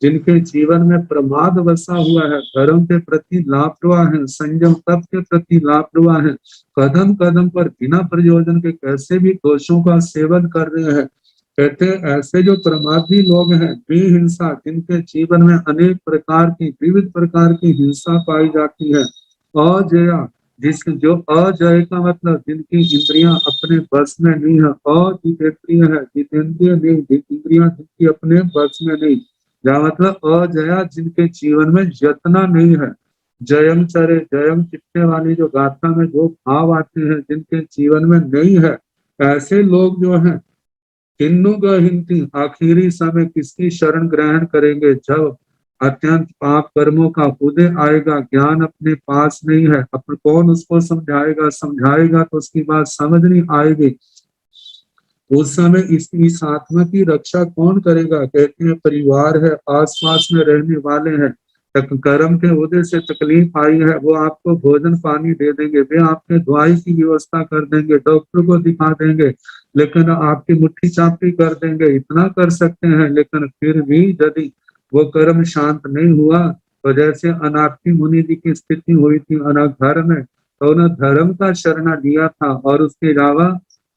जिनके जीवन में प्रमाद बसा हुआ है, धर्म के प्रति लापरवाह है, संयम तप के प्रति लापरवाह है, कदम कदम पर बिना प्रयोजन के कैसे भी दोषों का सेवन कर रहे हैं। कहते हैं ऐसे जो प्रमादी लोग हैं, हिंसा, जिनके जीवन में अनेक प्रकार की, विविध प्रकार की हिंसा पाई जाती है। अजया, जो अजय का मतलब जिनकी इंद्रियां अपने बस में नहीं है, अजितेंद्रिय है, जितेंद्रिय नहीं, इंद्रियां जिनकी अपने बस में नहीं, या मतलब अजया, जिनके जीवन में यत्ना नहीं है। जयम चरे, जयम चिट्ठे वाली जो गाथा में जो भाव आते हैं, जिनके जीवन में नहीं है, ऐसे लोग जो हैं किन्नु गहिंती, आखिरी समय किसकी शरण ग्रहण करेंगे, जब अत्यंत पाप कर्मों का उदय आएगा, ज्ञान अपने पास नहीं है, अपन कौन उसको समझाएगा तो उसकी बात समझ नहीं आएगी। उस समय इस आत्मा की रक्षा कौन करेगा। कहते हैं परिवार है, आसपास में रहने वाले हैं, कर्म के उदय से तकलीफ आई है, वो आपको भोजन पानी दे देंगे, वे आपके दवाई की व्यवस्था कर देंगे, डॉक्टर को दिखा देंगे, लेकिन आपकी मुट्ठी चापी कर देंगे, इतना कर सकते हैं। लेकिन फिर भी यदि वो कर्म शांत नहीं हुआ, तो जैसे अनार्ति मुनि जी की स्थिति हुई थी अनाघर में, तो उन्होंने धर्म का शरण लिया था और उसके अलावा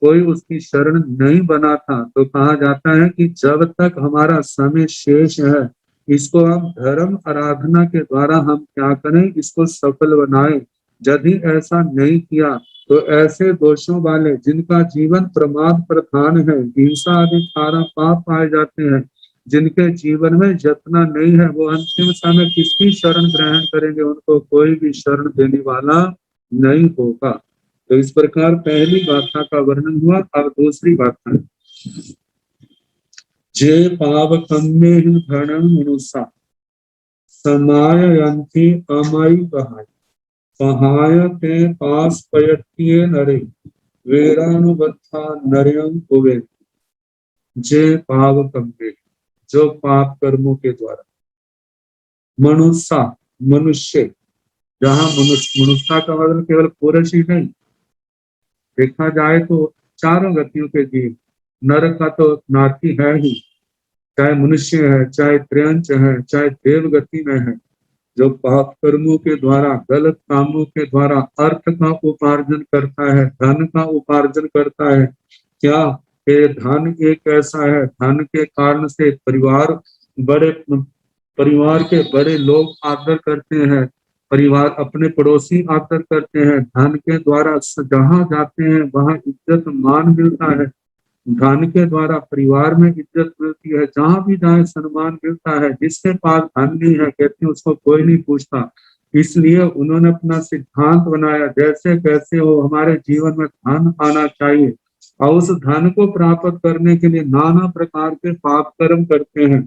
कोई उसकी शरण नहीं बना था। तो कहा जाता है कि जब तक हमारा समय शेष है, इसको हम धर्म आराधना के द्वारा हम क्या करें, इसको सफल बनाएं। यदि ऐसा नहीं किया तो ऐसे दोषों वाले जिनका जीवन प्रमाद प्रधान है, हिंसा आदि सारा पाप पाए जाते हैं, जिनके जीवन में यत्न नहीं है, वो अंतिम समय किसकी शरण ग्रहण करेंगे, उनको कोई भी शरण देने वाला नहीं होगा। तो इस प्रकार पहली गाथा का वर्णन हुआ। अब दूसरी गाथा, जे पावकम्ये धर्म मनुष्य समाययन्ति अमयि बहाय, सहाय ते पास पयट्ये नरे, वेरानुबद्धा नरयं कुवे। जे पावकम्ये, जो पाप कर्मों के द्वारा, मनुष्य, जहाँ मनुष्य का मतलब केवल पुरुष ही नहीं, देखा जाए तो चारों गतियों के जीव, नर का तो नाती है ही, चाहे मनुष्य है, चाहे त्रयंच है, चाहे देव गति में है, जो पाप कर्मों के द्वारा, गलत कामों के द्वारा अर्थ का उपार्जन करता है, धन का उपार्जन करता है। क्या ये धन एक ऐसा है, धन के कारण से परिवार बड़े परिवार के बड़े लोग आदर करते हैं, परिवार अपने पड़ोसी आदर करते हैं। धन के द्वारा जहाँ जाते हैं वहाँ इज्जत मान मिलता है। धन के द्वारा परिवार में इज्जत मिलती है, जहाँ भी जाए सम्मान मिलता है। जिसके पास धन नहीं है कहते हैं उसको कोई नहीं पूछता। इसलिए उन्होंने अपना सिद्धांत बनाया, जैसे कैसे हो हमारे जीवन में धन आना चाहिए, और उस धन को प्राप्त करने के लिए नाना प्रकार के पाप कर्म करते हैं।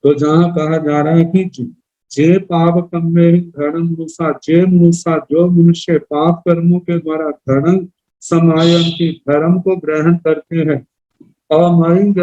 तो जहाँ कहा जा रहा है कि जे पाप कर्मे धर्म मूसा, जे मूसा जो मनुष्य पाप कर्मों के द्वारा धर्म समायम की धर्म को ग्रहण करते हैं, अमयी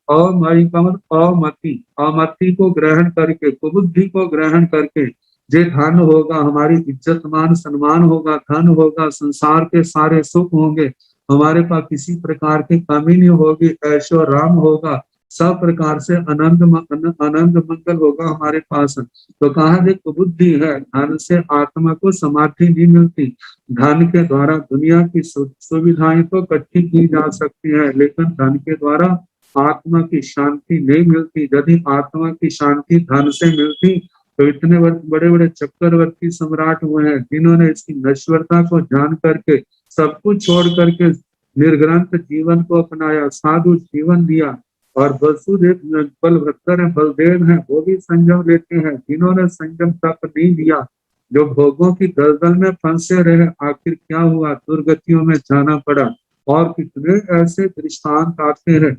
अमयी का मतलब अमति, अमति को ग्रहण करके, कुबुद्धि को ग्रहण करके, जे धन होगा हमारी इज्जत मान सम्मान होगा, धन होगा संसार के सारे सुख होंगे, हमारे पास किसी प्रकार की कमी नहीं होगी, ऐशो राम होगा, सब प्रकार से आनंद मंगल होगा हमारे पास। तो कहा जो कुबुद्धि है, धन से आत्मा को समाधि नहीं मिलती। धन के द्वारा दुनिया की सुविधाएं तो इकट्ठी की जा सकती है, लेकिन धन के द्वारा आत्मा की शांति नहीं मिलती। यदि आत्मा की शांति धन से मिलती तो इतने बड़े बड़े चक्रवर्ती सम्राट हुए हैं, जिन्होंने इसकी नश्वरता को जान करके सब कुछ छोड़ करके निर्ग्रंथ जीवन को अपनाया, साधु जीवन दिया। और वसुदेव बलभद्र बलदेव हैं, वो भी संयम लेते हैं। जिन्होंने संयम तक नहीं दिया, जो भोगों की दलदल में फंसे रहे, आखिर क्या हुआ, दुर्गतियों में जाना पड़ा। और कितने ऐसे दृष्टांत आते हैं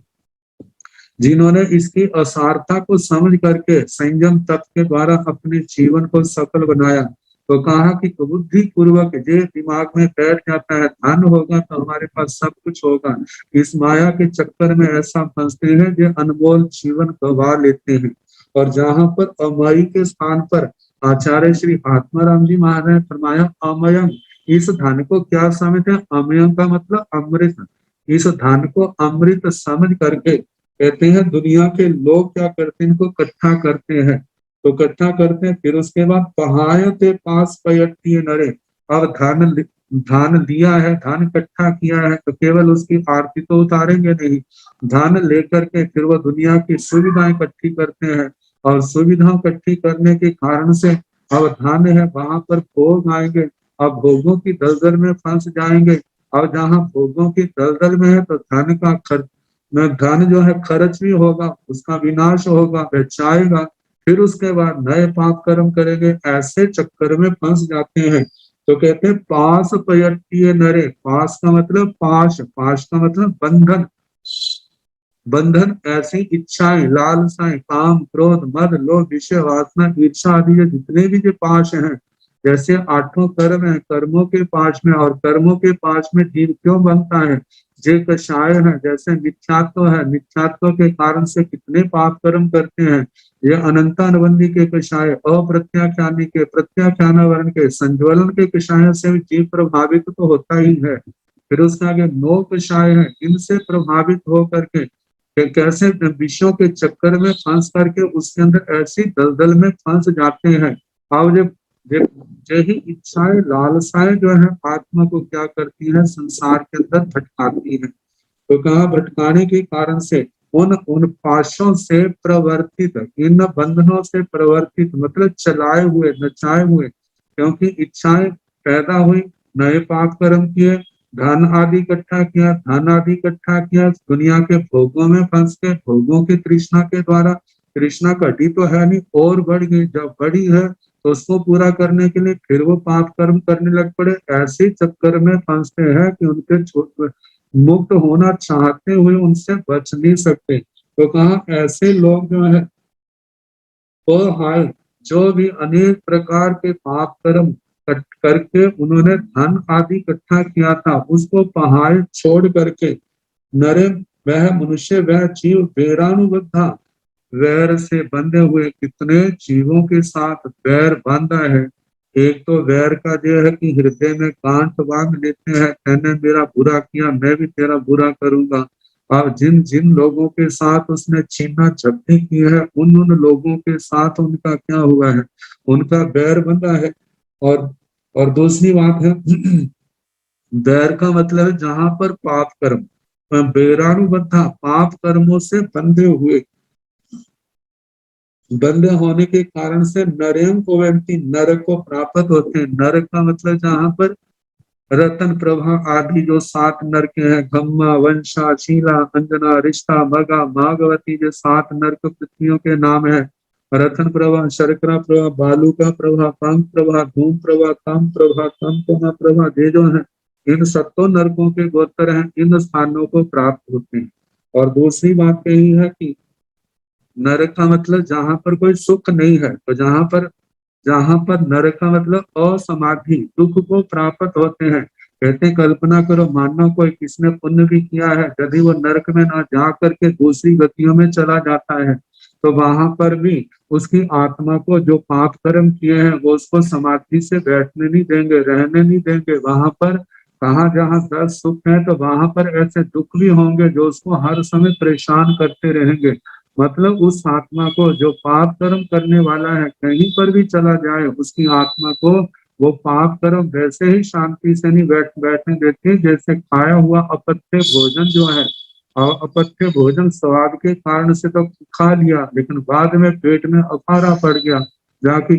जिन्होंने इसकी असारता को समझ करके संयम तत्व के द्वारा अपने जीवन को सफल बनाया। तो कहा कि बुद्धि पूर्वक जे दिमाग में बैठ जाता है, धन होगा तो हमारे पास सब कुछ होगा, इस माया के चक्कर में ऐसा फंसते हैं जो अनमोल जीवन गवा लेते हैं। और जहाँ पर अमयी के स्थान पर आचार्य श्री आत्माराम जी महाराज ने फरमाया अमयम, इस धन को क्या समझते हैं, अमयम का मतलब अमृत। इस धन को अमृत समझ करके कहते हैं दुनिया के लोग क्या करते हैं, इनको इकट्ठा करते हैं। तो इकट्ठा करते हैं, फिर उसके बाद पहायते पास पयटी नरे। अब धन दिया है, धन इकट्ठा किया है, तो केवल उसकी आरती तो उतारेंगे नहीं, धन लेकर के फिर वो दुनिया की सुविधाएं इकट्ठी करते हैं। और सुविधा इकट्ठी करने के कारण से अब धन है, वहां पर भोग आएंगे, अब भोगों की दलदल में फंस जाएंगे। अब जहाँ भोगों की दलदल में है तो धन का खर्च, धन जो है खर्च भी होगा, उसका विनाश होगा, बचाएगा, फिर उसके बाद नए पाप कर्म करेंगे, ऐसे चक्कर में फंस जाते हैं। तो कहते हैं पास पयटी नरे, पास का मतलब पाश, पाश का मतलब बंधन, बंधन ऐसी इच्छाएं, लालसाएं, काम, क्रोध, मद, लोभ, विषय, वासना, ईर्षा आदि ये जितने भी जो पाश हैं, जैसे आठों कर्म है, कर्मों के पाश में, और कर्मों के पाश में जीव क्यों बनता है, जे कषाय है, जैसे मिथ्यात्व है, मिथ्यात्व के कारण से कितने पाप कर्म करते हैं। ये अनंतानुबंधी के कषाय, अप्रत्याख्यानी के, प्रत्याख्यान वर्ण के, संज्वलन के कषाय से भी जीव प्रभावित तो होता ही है। फिर उसके आगे नौ कषाय है, इनसे प्रभावित होकर के कैसे विषयों के चक्कर में फंस करके उसके अंदर ऐसी दलदल में फंस जाते हैं। और जब यही इच्छाएं, लालसाएं जो है आत्मा को क्या करती है, संसार के अंदर भटकाती है। तो कहा भटकाने के कारण से उन पाशों से प्रवर्तित, इन बंधनों से प्रवर्तित मतलब चलाए हुए, नचाए हुए, क्योंकि इच्छाएं पैदा हुई, नए पाप कर्म किए, धन आदि इकट्ठा किया, धन आदि इकट्ठा किया, दुनिया के भोगों में फंस के, भोगों की तृष्णा के द्वारा, तृष्णा घटी तो है नहीं और बढ़ गई, जब बढ़ी है तो उसको पूरा करने के लिए फिर वो पाप कर्म करने लग पड़े। ऐसे चक्कर में फंसते हैं कि उनके मुक्त होना चाहते हुए उनसे बच नहीं सकते। तो कहा ऐसे लोग जो है वो हाय, जो भी अनेक प्रकार के पाप कर्म करके उन्होंने धन आदि इकट्ठा किया था, उसको पहाड़ छोड़ करके नरे, वह मनुष्य, वह जीव वैरानुबद्धा, वैर से बंधे हुए, कितने जीवों के साथ वैर बांधा है। एक तो वैर का जो है कि हृदय में गांठ बांध लेते हैं, मैंने मेरा बुरा किया मैं भी तेरा बुरा करूंगा। और जिन जिन लोगों के साथ उसने छीना झपटी की है, उन लोगों के साथ उनका क्या हुआ है, उनका वैर बंधा है। और दूसरी बात है वैर का मतलब है जहां पर पाप कर्म, वैरानुबद्धा, पाप कर्मों से बंधे हुए, बंद होने के कारण से नरयम को व्यक्ति नरक को प्राप्त होते हैं। नरक का मतलब जहाँ पर रतन, प्रभा आदि जो 7 नरक हैं, गम्मा, वंशा, शीला, अंजना, रिश्ता, मगा, मागवती, जो 7 नरक पृथ्वियों के नाम है। रतन प्रभा, शर्करा प्रभा, बालूका प्रभा, पंख प्रभा, धूम प्रभा, काम प्रभा, कम प्रभा, ये जो है इन 7 नरकों के गोत्र हैं, इन स्थानों को प्राप्त होते हैं। और दूसरी बात यही है कि नरक का मतलब जहां पर कोई सुख नहीं है, तो जहां पर नरक का मतलब असमाधि, दुख को प्राप्त होते हैं। कहते हैं कल्पना करो, मानो कोई किसने पुण्य भी किया है, यदि वो नरक में ना जा करके दूसरी गतियों में चला जाता है तो वहां पर भी उसकी आत्मा को जो पाप कर्म किए हैं वो उसको समाधि से बैठने नहीं देंगे, रहने नहीं देंगे। वहां पर कहा जहाँ दर्द सुख है तो वहां पर ऐसे दुख भी होंगे जो उसको हर समय परेशान करते रहेंगे। मतलब उस आत्मा को जो पाप कर्म करने वाला है कहीं पर भी चला जाए, उसकी आत्मा को वो पाप कर्म वैसे ही शांति से नहीं बैठने देते जैसे खाया हुआ अपत्य भोजन जो है। और अपत्य भोजन स्वाद के कारण से तो खा लिया, लेकिन बाद में पेट में अफारा पड़ गया, जाके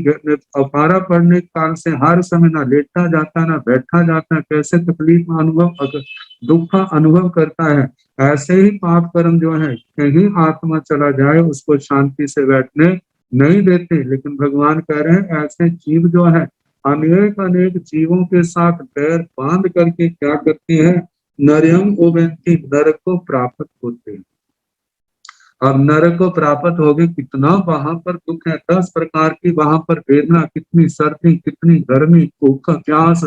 अफारा पड़ने के कारण से हर समय ना लेटा जाता ना बैठा जाता, कैसे तकलीफ अनुभव, दुख का अनुभव करता है। ऐसे ही पाप कर्म जो है कहीं आत्मा चला जाए उसको शांति से बैठने नहीं देते। लेकिन भगवान कह रहे हैं ऐसे जीव जो है अनेक अनेक जीवों के साथ पैर बांध करके क्या करते हैं, नरयम उबंती, नरक को प्राप्त होते हैं। अब नरक को प्राप्त हो गए, कितना वहां पर दुख है, 10 प्रकार की वहां पर वेदना, कितनी सर्दी, कितनी गर्मी, भूख, प्यास,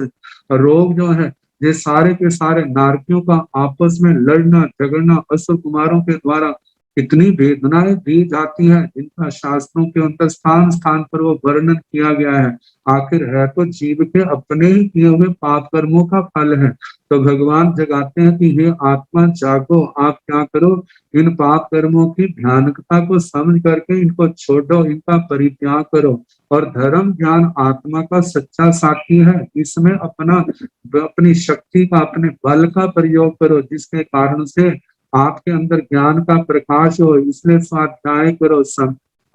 रोग जो है, ये सारे के सारे नारकियों का आपस में लड़ना झगड़ना, असुर कुमारों के द्वारा कितनी वेदनाएं दी जाती हैं, इनका शास्त्रों के अंदर स्थान स्थान पर वो वर्णन किया गया है। आखिर है तो जीव के अपने ही किए हुए पाप कर्मों का फल है। तो भगवान जगाते हैं कि हे आत्मा जागो, आप क्या करो, इन पाप कर्मों की भयानकता को समझ करके इनको छोड़ो, इनका परित्याग करो। और धर्म ज्ञान आत्मा का सच्चा साथी है, इसमें अपनी शक्ति का, अपने बल का प्रयोग करो, जिसके कारण से आपके अंदर ज्ञान का प्रकाश हो। इसलिए स्वाध्याय करो,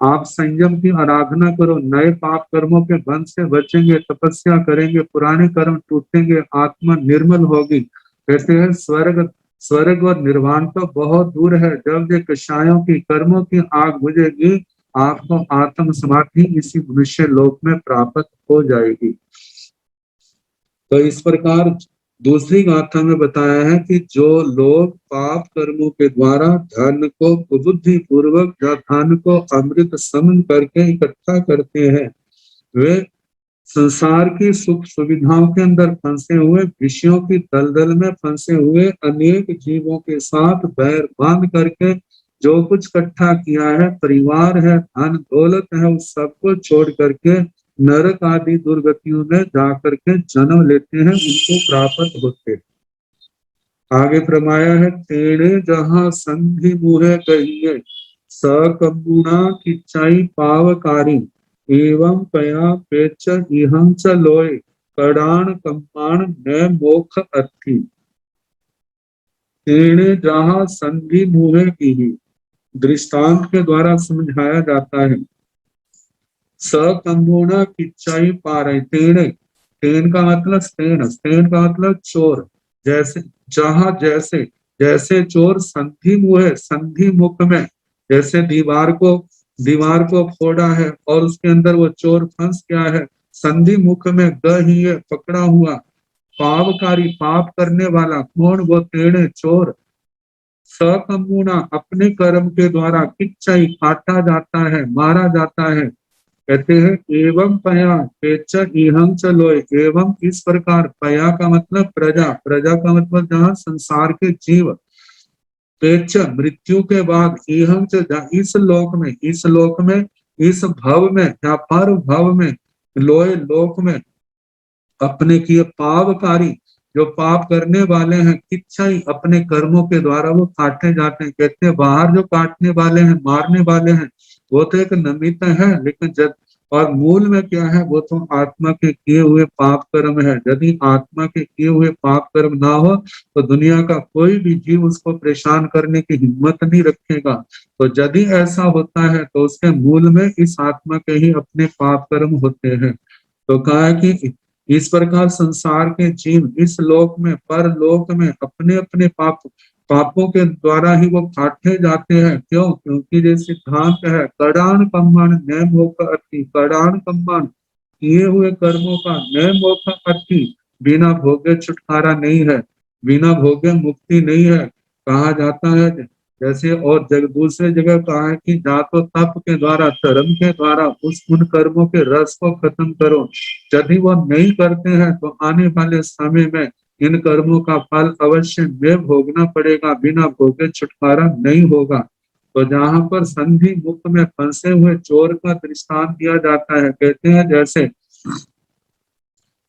आप संयम की आराधना करो, नए पाप कर्मों के बंध से बचेंगे, तपस्या करेंगे, पुराने कर्म टूटेंगे, आत्मा निर्मल होगी। कहते हैं स्वर्ग और निर्वाण तो बहुत दूर है, जब ये कषायों की कर्मों की आग बुझेगी आपको आत्म समाधि इसी मनुष्य लोक में प्राप्त हो जाएगी। तो इस प्रकार दूसरी गाथा में बताया है कि जो लोग पाप कर्मों के द्वारा धन को कुबुद्धि पूर्वक या धन को अमृत समझ करके इकट्ठा करते हैं, वे संसार की सुख सुविधाओं के अंदर फंसे हुए, विषयों की दलदल में फंसे हुए अनेक जीवों के साथ बैर बांध करके जो कुछ इकट्ठा किया है, परिवार है, धन दौलत है, उस सबको छोड़ करके नरक आदि दुर्गतियों में जाकर के जन्म लेते हैं, उनको प्राप्त होते हैं। आगे फरमाया है, तेरे जहां संधि मुहे कहिए सकम्बुना किच्चाई पावकारी एवं पया पेच इहं च लोय कडान कम्पाण न मोख अर्थी। तेरे जहां संधि मुहे की दृष्टांत के द्वारा समझाया जाता है। सकम्बुना किच्चाई पा रहे, तेने, तेन का मतलब स्तेन, स्तेन का मतलब चोर। जैसे जहां जैसे जैसे चोर संधि मुहे, संधि मुख में, जैसे दीवार को फोड़ा है और उसके अंदर वो चोर फंस गया है, संधि मुख में ही है, पकड़ा हुआ। पावकारी, पाप करने वाला कौन, वो तेणे चोर। सकम्बुना, अपने कर्म के द्वारा किच्चाई, काटा जाता है, मारा जाता है। कहते हैं एवं पया पेच इहं च लोय, एवं इस प्रकार, पया का मतलब प्रजा, प्रजा का मतलब जहाँ संसार के जीव, पेच मृत्यु के बाद, इहं च इस लोक में, इस लोक में, इस भव में या पर भव में, लोय लोक में अपने किए पावकारी, जो पाप करने वाले हैं, किच्छाई, अपने कर्मों के द्वारा वो काटे जाते हैं। कहते हैं बाहर जो काटने वाले हैं, मारने वाले हैं, वो तो एक निमित्त है, लेकिन जब और मूल में क्या है, वो तो आत्मा के किए हुए पाप कर्म है। यदि आत्मा के किए हुए पाप कर्म ना हो तो दुनिया का कोई भी जीव उसको परेशान करने की हिम्मत नहीं रखेगा। तो यदि ऐसा होता है तो उसके मूल में इस आत्मा के ही अपने पाप कर्म होते हैं। तो कहा है कि इस प्रकार संसार के जीव इस लोक में परलोक में अपने अपने पापों के द्वारा ही वो काटे जाते हैं। क्यों? क्योंकि ये सिद्धांत है कडान कम्मन न मोक्ष अति, कडान कम्मन किए हुए कर्मों का न मोक्ष अति, बिना भोगे छुटकारा नहीं है, बिना भोगे मुक्ति नहीं है। कहा जाता है जैसे, और दूसरे जगह कहा है कि जा तो तप के द्वारा धर्म के द्वारा उन कर्मों के रस को खत्म करो। यदि वो नहीं करते हैं तो आने वाले समय में इन कर्मों का फल अवश्य में भोगना पड़ेगा, बिना भोगे छुटकारा नहीं होगा। तो जहाँ पर संधि मुक्त में फंसे हुए चोर का दृष्टांत दिया जाता है, कहते हैं जैसे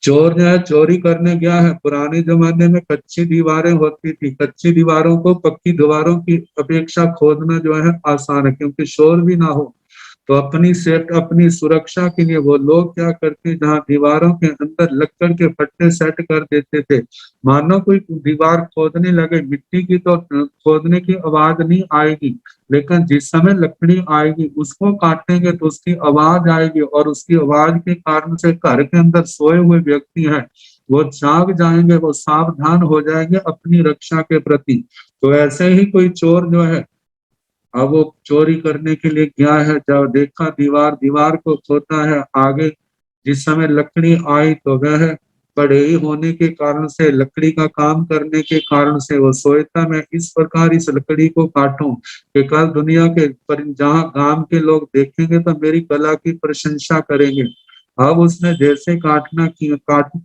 चोर जो है चोरी करने गया है, पुराने जमाने में कच्ची दीवारें होती थी, कच्ची दीवारों को पक्की दीवारों की अपेक्षा खोदना जो है आसान है, क्योंकि शोर भी ना हो। तो अपनी सुरक्षा के लिए वो लोग क्या करते, जहाँ दीवारों के अंदर लक्कड़ के फट्टे सेट कर देते थे। मानो कोई दीवार खोदने लगे मिट्टी की तो खोदने की आवाज नहीं आएगी, लेकिन जिस समय लकड़ी आएगी उसको काटेंगे तो उसकी आवाज आएगी, और उसकी आवाज के कारण से घर के अंदर सोए हुए व्यक्ति हैं वो जाग जाएंगे, वो सावधान हो जाएंगे अपनी रक्षा के प्रति। तो ऐसे ही कोई चोर जो है, अब वो चोरी करने के लिए गया है, जब देखा दीवार को खोदा है, आगे जिस समय लकड़ी आई तो वह बड़े ही होने के कारण से, लकड़ी का काम करने के कारण से वो सोचता मैं इस प्रकार इस लकड़ी को काटूं कि कल दुनिया के पर जहाँ गांव के लोग देखेंगे तो मेरी कला की प्रशंसा करेंगे। अब उसने जैसे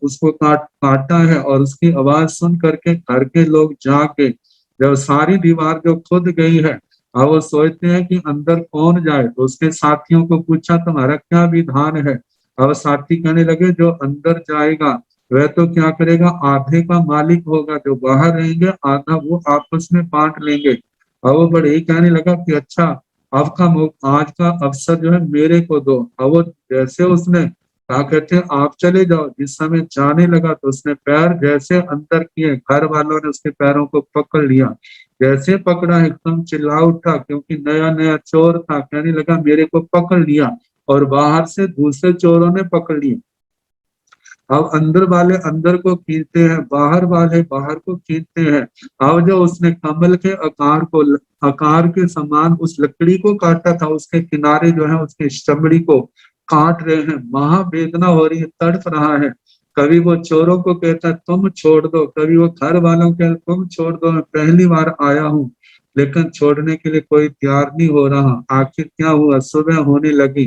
उसको काटा है, और उसकी आवाज सुन करके घर के लोग जाके जब सारी दीवार जो खुद गई है, अब वो सोचते हैं कि अंदर कौन जाए, तो उसके साथियों को पूछा तुम्हारा क्या विधान है। अब साथी कहने लगे जो अंदर जाएगा वह तो क्या करेगा, आधे का मालिक होगा, जो बाहर रहेंगे आधा वो आपस में बांट लेंगे। अब वो बड़े ही कहने लगा कि अच्छा आज का अवसर जो है मेरे को दो। अब वो जैसे उसने कहा, कहते हैं आप चले जाओ, जिस समय जाने लगा तो उसने पैर जैसे अंदर किए, घर वालों ने उसके पैरों को पकड़ लिया। जैसे पकड़ा एकदम चिल्ला उठा, क्योंकि नया नया चोर था, कहने लगा मेरे को पकड़ लिया, और बाहर से दूसरे चोरों ने पकड़ लिया। अब अंदर वाले अंदर को खींचते हैं, बाहर वाले बाहर को खींचते हैं। अब जो उसने कमल के आकार के समान उस लकड़ी को काटा था, उसके किनारे जो है उसकी चमड़ी को काट रहे हैं, महावेदना हो रही है, तड़प रहा है। कभी वो चोरों को कहता है तुम छोड़ दो, कभी वो घर वालों को तुम छोड़ दो, मैं पहली बार आया हूँ। लेकिन छोड़ने के लिए कोई तैयार नहीं हो रहा। आखिर क्या हुआ, सुबह होने लगी,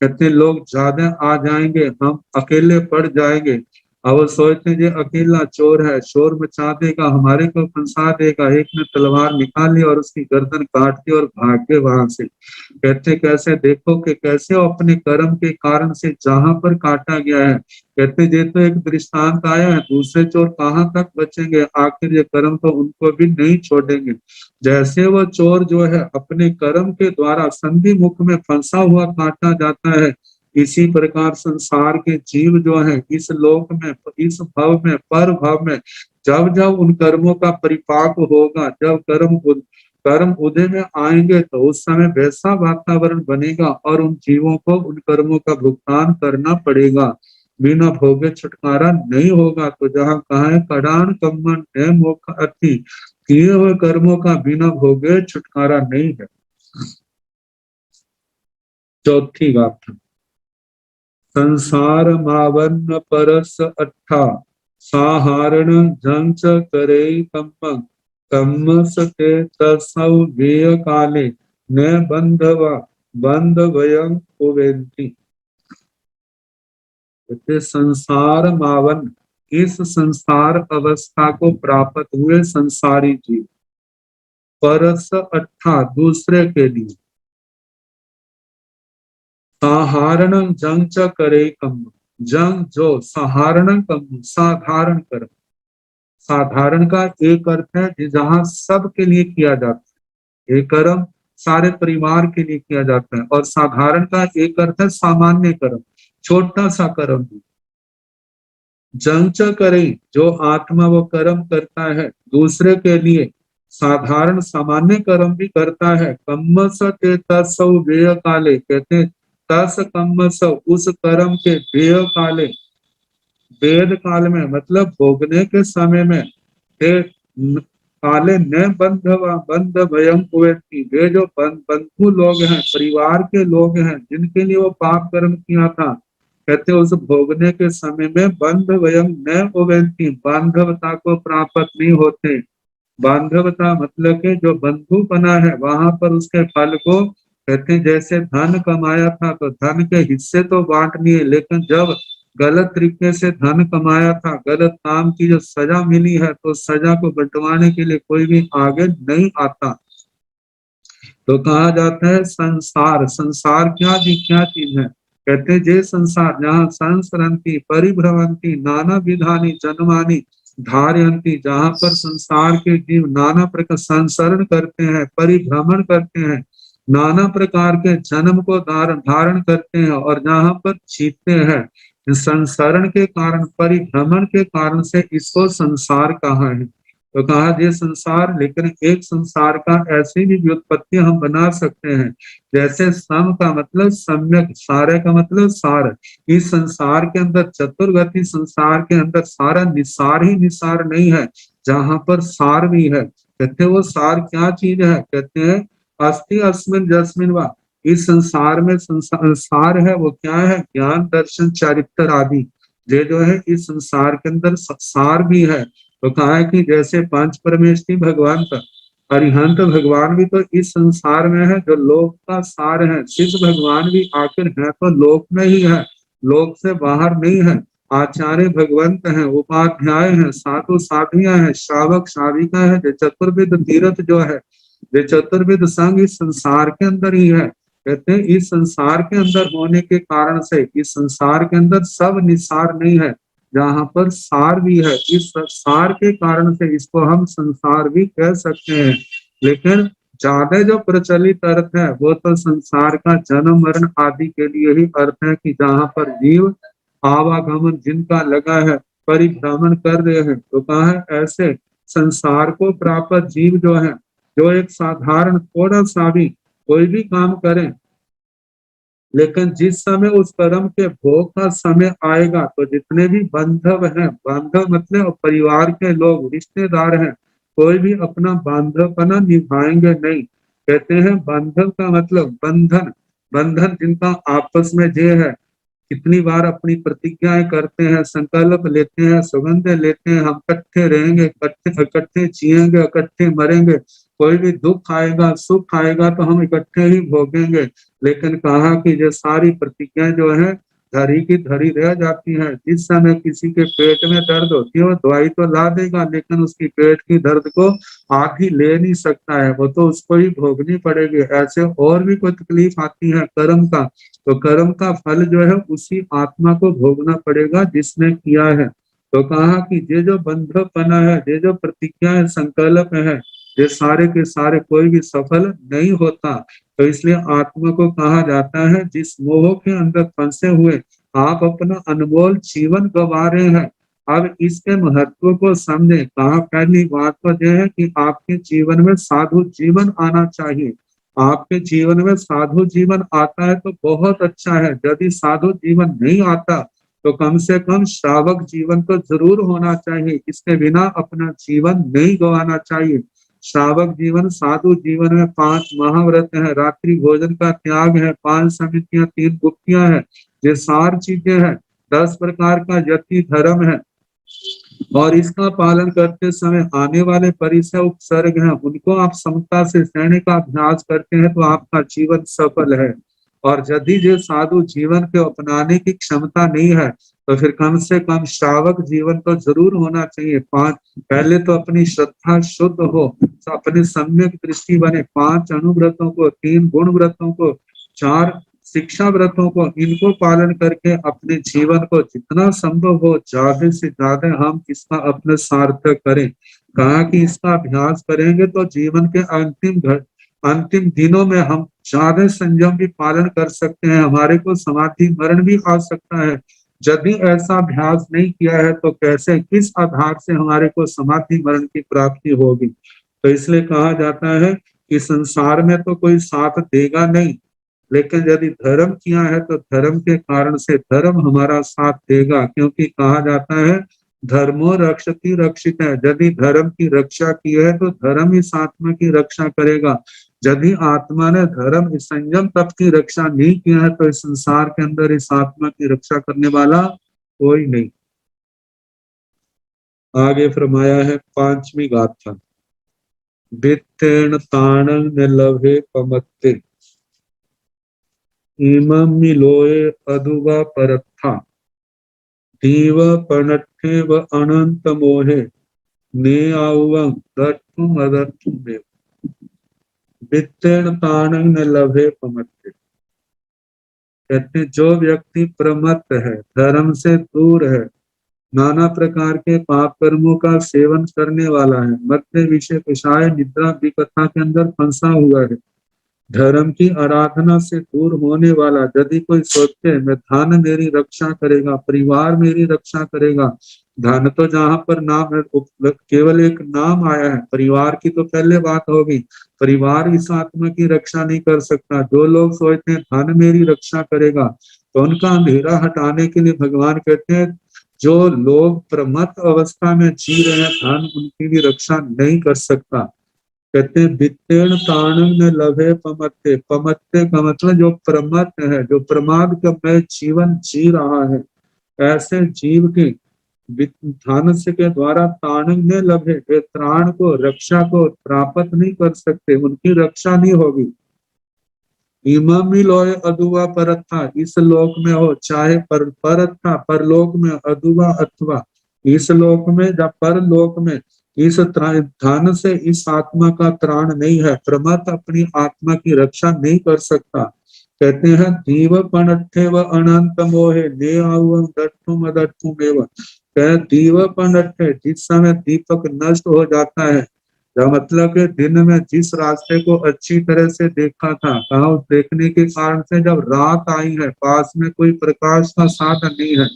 कहते लोग ज्यादा आ जाएंगे, हम अकेले पड़ जाएंगे। अब वो सोचते ये अकेला चोर है, शोर मचा देगा, हमारे को फंसा देगा। एक ने तलवार निकाली और उसकी गर्दन काट दी और भाग गए वहां से। कहते कैसे, देखो कि कैसे अपने कर्म के कारण से जहां पर काटा गया है। कहते ये तो एक दृष्टांत आया है, दूसरे चोर कहाँ तक बचेंगे, आखिर ये कर्म तो उनको भी नहीं छोड़ेंगे। जैसे वो चोर जो है अपने कर्म के द्वारा संधि मुख में फंसा हुआ काटा जाता है, इसी प्रकार संसार के जीव जो है इस लोक में, इस भव में, पर भव में जब जब उन कर्मों का परिपाक होगा, जब कर्म उदय में आएंगे, तो उस समय वैसा वातावरण बनेगा और उन जीवों को उन कर्मों का भुगतान करना पड़ेगा, बिना भोगे छुटकारा नहीं होगा। तो जहाँ कहा है कडान कम्मन है मोक्ष अति, किए हुए कर्मों का बिना भोगे छुटकारा नहीं है। चौथी बात, संसार मावन्न परस अट्ठा, साहारण जंच करे कम्म, कम्म सते तसौ वेय काले, न बंधवा बंध भयं उवेन्ति। संसार मावन, इस संसार अवस्था को प्राप्त हुए संसारी जीव, परस अट्ठा दूसरे के लिए, साधारण जंग च करे कम, जंग जो साधारण कम साधारण कर्म। साधारण का एक अर्थ है जहाँ सबके लिए किया जाता है, ये कर्म सारे परिवार के लिए किया जाता है। और साधारण का एक अर्थ है सामान्य कर्म, छोटा सा कर्म। जंच करे, जो आत्मा वो कर्म करता है दूसरे के लिए, साधारण सामान्य कर्म भी करता है। कम्मस ते तत्सौ व्यय काले, कहते हैं तस कम्मस, उस कर्म के व्यय काले, वेद काल में मतलब भोगने के समय में, ते काले न बंध भयम कुवैती, वे जो बंधु लोग हैं, परिवार के लोग हैं जिनके लिए वो पाप कर्म किया था, कहते उस भोगने के समय में बंध वयम न उवंती, बांधवता को प्राप्त नहीं होते। बांधवता मतलब के जो बंधु बना है वहां पर उसके फल को, कहते जैसे धन कमाया था तो धन के हिस्से तो बांटनी है, लेकिन जब गलत तरीके से धन कमाया था, गलत काम की जो सजा मिली है, तो सजा को बंटवाने के लिए कोई भी आगे नहीं आता। तो कहा जाता है संसार, संसार क्या चीज है, कहते जे संसार जहाँ संसरंती परिभ्रमंती नाना विधानी जन्मानी धारयंती, जहाँ पर संसार के जीव नाना प्रकार संसरण करते हैं, परिभ्रमण करते हैं, नाना प्रकार के जन्म को धारण करते हैं, और जहाँ पर जीतते हैं, संसरण के कारण, परिभ्रमण के कारण से इसको संसार कहा है। तो कहा ये संसार, लेकिन एक संसार का ऐसी भी व्युत्पत्ति हम बना सकते हैं, जैसे सम का मतलब सम्यक, सारे का मतलब सार। इस संसार के अंदर चतुर्गति संसार के अंदर सारा निसार ही निसार नहीं है, जहां पर सार भी है। कहते वो सार क्या चीज है, कहते हैं अस्ति अस्मिन जस्मिन वा, इस संसार में सार है वो क्या है, ज्ञान दर्शन चरित्र आदि, ये जो है इस संसार के अंदर सार भी है। तो कहा है कि जैसे पांच परमेष्ठी भगवान का अरिहंत भगवान भी तो इस संसार में है, जो लोक का सार है। शिव भगवान भी आखिर है तो लोक में ही है, लोक से बाहर नहीं है। आचार्य भगवंत हैं, उपाध्याय हैं, साधु साधियां हैं, श्रावक श्राविका है, जो चतुर्विद तीर्थ जो है, ये चतुर्विद संघ इस संसार के अंदर ही है। कहते हैं इस संसार के अंदर होने के कारण से, इस संसार के अंदर सब निसार नहीं है, जहाँ पर सार भी है। इस सार के कारण से इसको हम संसार भी कह सकते हैं। लेकिन ज्यादा जो प्रचलित अर्थ है वो तो संसार का जन्म मरण आदि के लिए ही अर्थ है, कि जहाँ पर जीव आवागमन जिनका लगा है, परिभ्रमण कर रहे हैं। तो कहा है ऐसे संसार को प्राप्त जीव जो है, जो एक साधारण थोड़ा सा भी कोई भी काम करें, लेकिन जिस समय उस कर्म के भोग का समय आएगा, तो जितने भी बांधव हैं, बांधव मतलब परिवार के लोग, रिश्तेदार हैं, कोई भी अपना बांधवपना निभाएंगे नहीं। कहते हैं बांधव का मतलब बंधन, बंधन जिनका आपस में जे है, कितनी बार अपनी प्रतिज्ञाएं करते हैं, संकल्प लेते हैं, सुगंध लेते हैं, हम इकट्ठे रहेंगे, इकट्ठे जिएंगे, इकट्ठे मरेंगे, कोई भी दुख आएगा सुख आएगा तो हम इकट्ठे ही भोगेंगे। लेकिन कहा कि ये सारी प्रतिज्ञाएं जो है धरी की धरी रह जाती है। जिस समय किसी के पेट में दर्द होती है वो दवाई तो ला देगा, लेकिन उसकी पेट की दर्द को आदि ले नहीं सकता है, वो तो उसको ही भोगनी पड़ेगी। ऐसे और भी कोई तकलीफ आती है कर्म का, तो कर्म का फल जो है उसी आत्मा को भोगना पड़ेगा जिसने किया है। तो कहा कि ये जो बंधपना है, ये जो प्रतिज्ञा है, संकल्प है, ये सारे के सारे कोई भी सफल नहीं होता। तो इसलिए आत्मा को कहा जाता है जिस मोह के अंदर फंसे हुए आप अपना अनमोल जीवन गंवा रहे हैं। अब इसके महत्व को समझे। कहा पहली बात तो यह है कि आपके जीवन में साधु जीवन आना चाहिए। आपके जीवन में साधु जीवन आता है तो बहुत अच्छा है, यदि साधु जीवन नहीं आता तो कम से कम श्रावक जीवन तो जरूर होना चाहिए। इसके बिना अपना जीवन नहीं गंवाना चाहिए। श्रावक जीवन, साधु जीवन में 5 महाव्रत है, रात्रि भोजन का त्याग है, 5 समितियां, 3 गुप्तियां है, ये सार चीजें हैं, 10 प्रकार का यति धर्म है, और इसका पालन करते समय आने वाले परिसर उपसर्ग हैं, उनको आप समता से सहने का अभ्यास करते हैं तो आपका जीवन सफल है। और यदि जो साधु जीवन के अपनाने की क्षमता नहीं है तो फिर कम से कम श्रावक जीवन तो जरूर होना चाहिए। 5 पहले तो अपनी श्रद्धा शुद्ध हो, तो अपने सम्यक दृष्टि बने, 5 अनुव्रतों को, 3 गुण व्रतों को, 4 शिक्षा व्रतों को, इनको पालन करके अपने जीवन को जितना संभव हो ज्यादा से ज्यादा हम इसका अपने सार्थक करें। कहा कि इसका अभ्यास करेंगे तो जीवन के अंतिम अंतिम दिनों में हम ज्यादा संयम भी पालन कर सकते हैं, हमारे को समाधि मरण भी आ सकता है। यदि ऐसा अभ्यास नहीं किया है तो कैसे, किस आधार से हमारे को समाधि मरण की प्राप्ति होगी। तो इसलिए कहा जाता है कि संसार में तो कोई साथ देगा नहीं, लेकिन यदि धर्म किया है तो धर्म के कारण से धर्म हमारा साथ देगा, क्योंकि कहा जाता है धर्मो रक्षति रक्षित है। यदि धर्म की रक्षा की है तो धर्म इस आत्मा की रक्षा करेगा। यदि आत्मा ने धर्म संयम तप की रक्षा नहीं किया है तो इस संसार के अंदर इस आत्मा की रक्षा करने वाला कोई नहीं। आगे फरमाया है 5वीं गाथा, वित्तेन ताणं न लभे पमत्ते इमं मिलोए अधुवा परत्था दीव पणट्ठे व अनंत मोहे ने आउवं दट्ठुम अदट्ठुम में वित्तेन ताणं न लभे पमत्ते। कहते जो व्यक्ति प्रमत्त है, धर्म से दूर है, नाना प्रकार के पाप कर्मों का सेवन करने वाला है, मध्य विषय कषाय निद्रा विकथा के अंदर फंसा हुआ है, धर्म की आराधना से दूर होने वाला, यदि कोई सोचे मैं धन मेरी रक्षा करेगा, परिवार मेरी रक्षा करेगा, धन तो जहाँ पर नाम है केवल एक नाम आया है, परिवार की तो पहले बात होगी, परिवार इस आत्मा की रक्षा नहीं कर सकता। जो लोग सोचते हैं धन मेरी रक्षा करेगा, तो उनका अंधेरा हटाने के लिए भगवान कहते हैं जो लोग प्रमत्त अवस्था में जी रहे हैं धन उनकी भी रक्षा नहीं कर सकता। कहते हैं वित्तेन ताणं न लभे पमत्ते। पमत्ते का मतलब जो प्रमत्त है, जो प्रमाद का मैं जीवन जी रहा है, ऐसे जीव की धन से के द्वारा ताणं न लभे, वे त्राण को रक्षा को प्राप्त नहीं कर सकते, उनकी रक्षा नहीं होगी। इमामी लोय अधुवा परत्था, इस लोक में हो चाहे परत्था परलोक में, अधुवा अथवा इस लोक में या परलोक में, इस धन से इस आत्मा का त्राण नहीं है, प्रमत्त अपनी आत्मा की रक्षा नहीं कर सकता। कहते हैं दीव पणट्ठे व अनंत मोहे ने आउवं दट्ठुम अदट्ठुम एव। कह दीव पणट्ठे, जिस समय दीपक नष्ट हो जाता है, या मतलब कि दिन में जिस रास्ते को अच्छी तरह से देखा था, कहा उस देखने के कारण से जब रात आई है, पास में कोई प्रकाश का साधन नहीं है,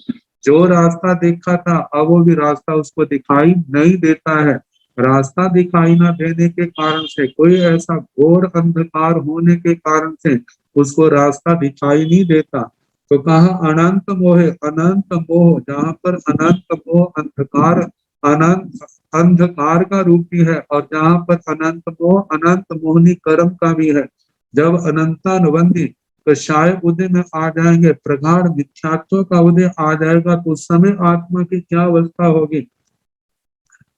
जो रास्ता देखा था अब वो भी रास्ता उसको दिखाई नहीं देता है। रास्ता दिखाई ना देने के कारण से, कोई ऐसा घोर अंधकार होने के कारण से उसको रास्ता दिखाई नहीं देता। तो कहा अनंत मोह, अनंत मोह, जहाँ पर अनंत मोह अंधकार, अनंत अंधकार का रूप भी है, और जहाँ पर अनंत मोह अनंत मोहनी कर्म का भी है। जब अनंतानुबंधी कषाय उदय में आ जाएंगे, प्रगाढ़ मिथ्यात्व का उदय आ जाएगा, तो उस समय आत्मा की क्या अवस्था होगी।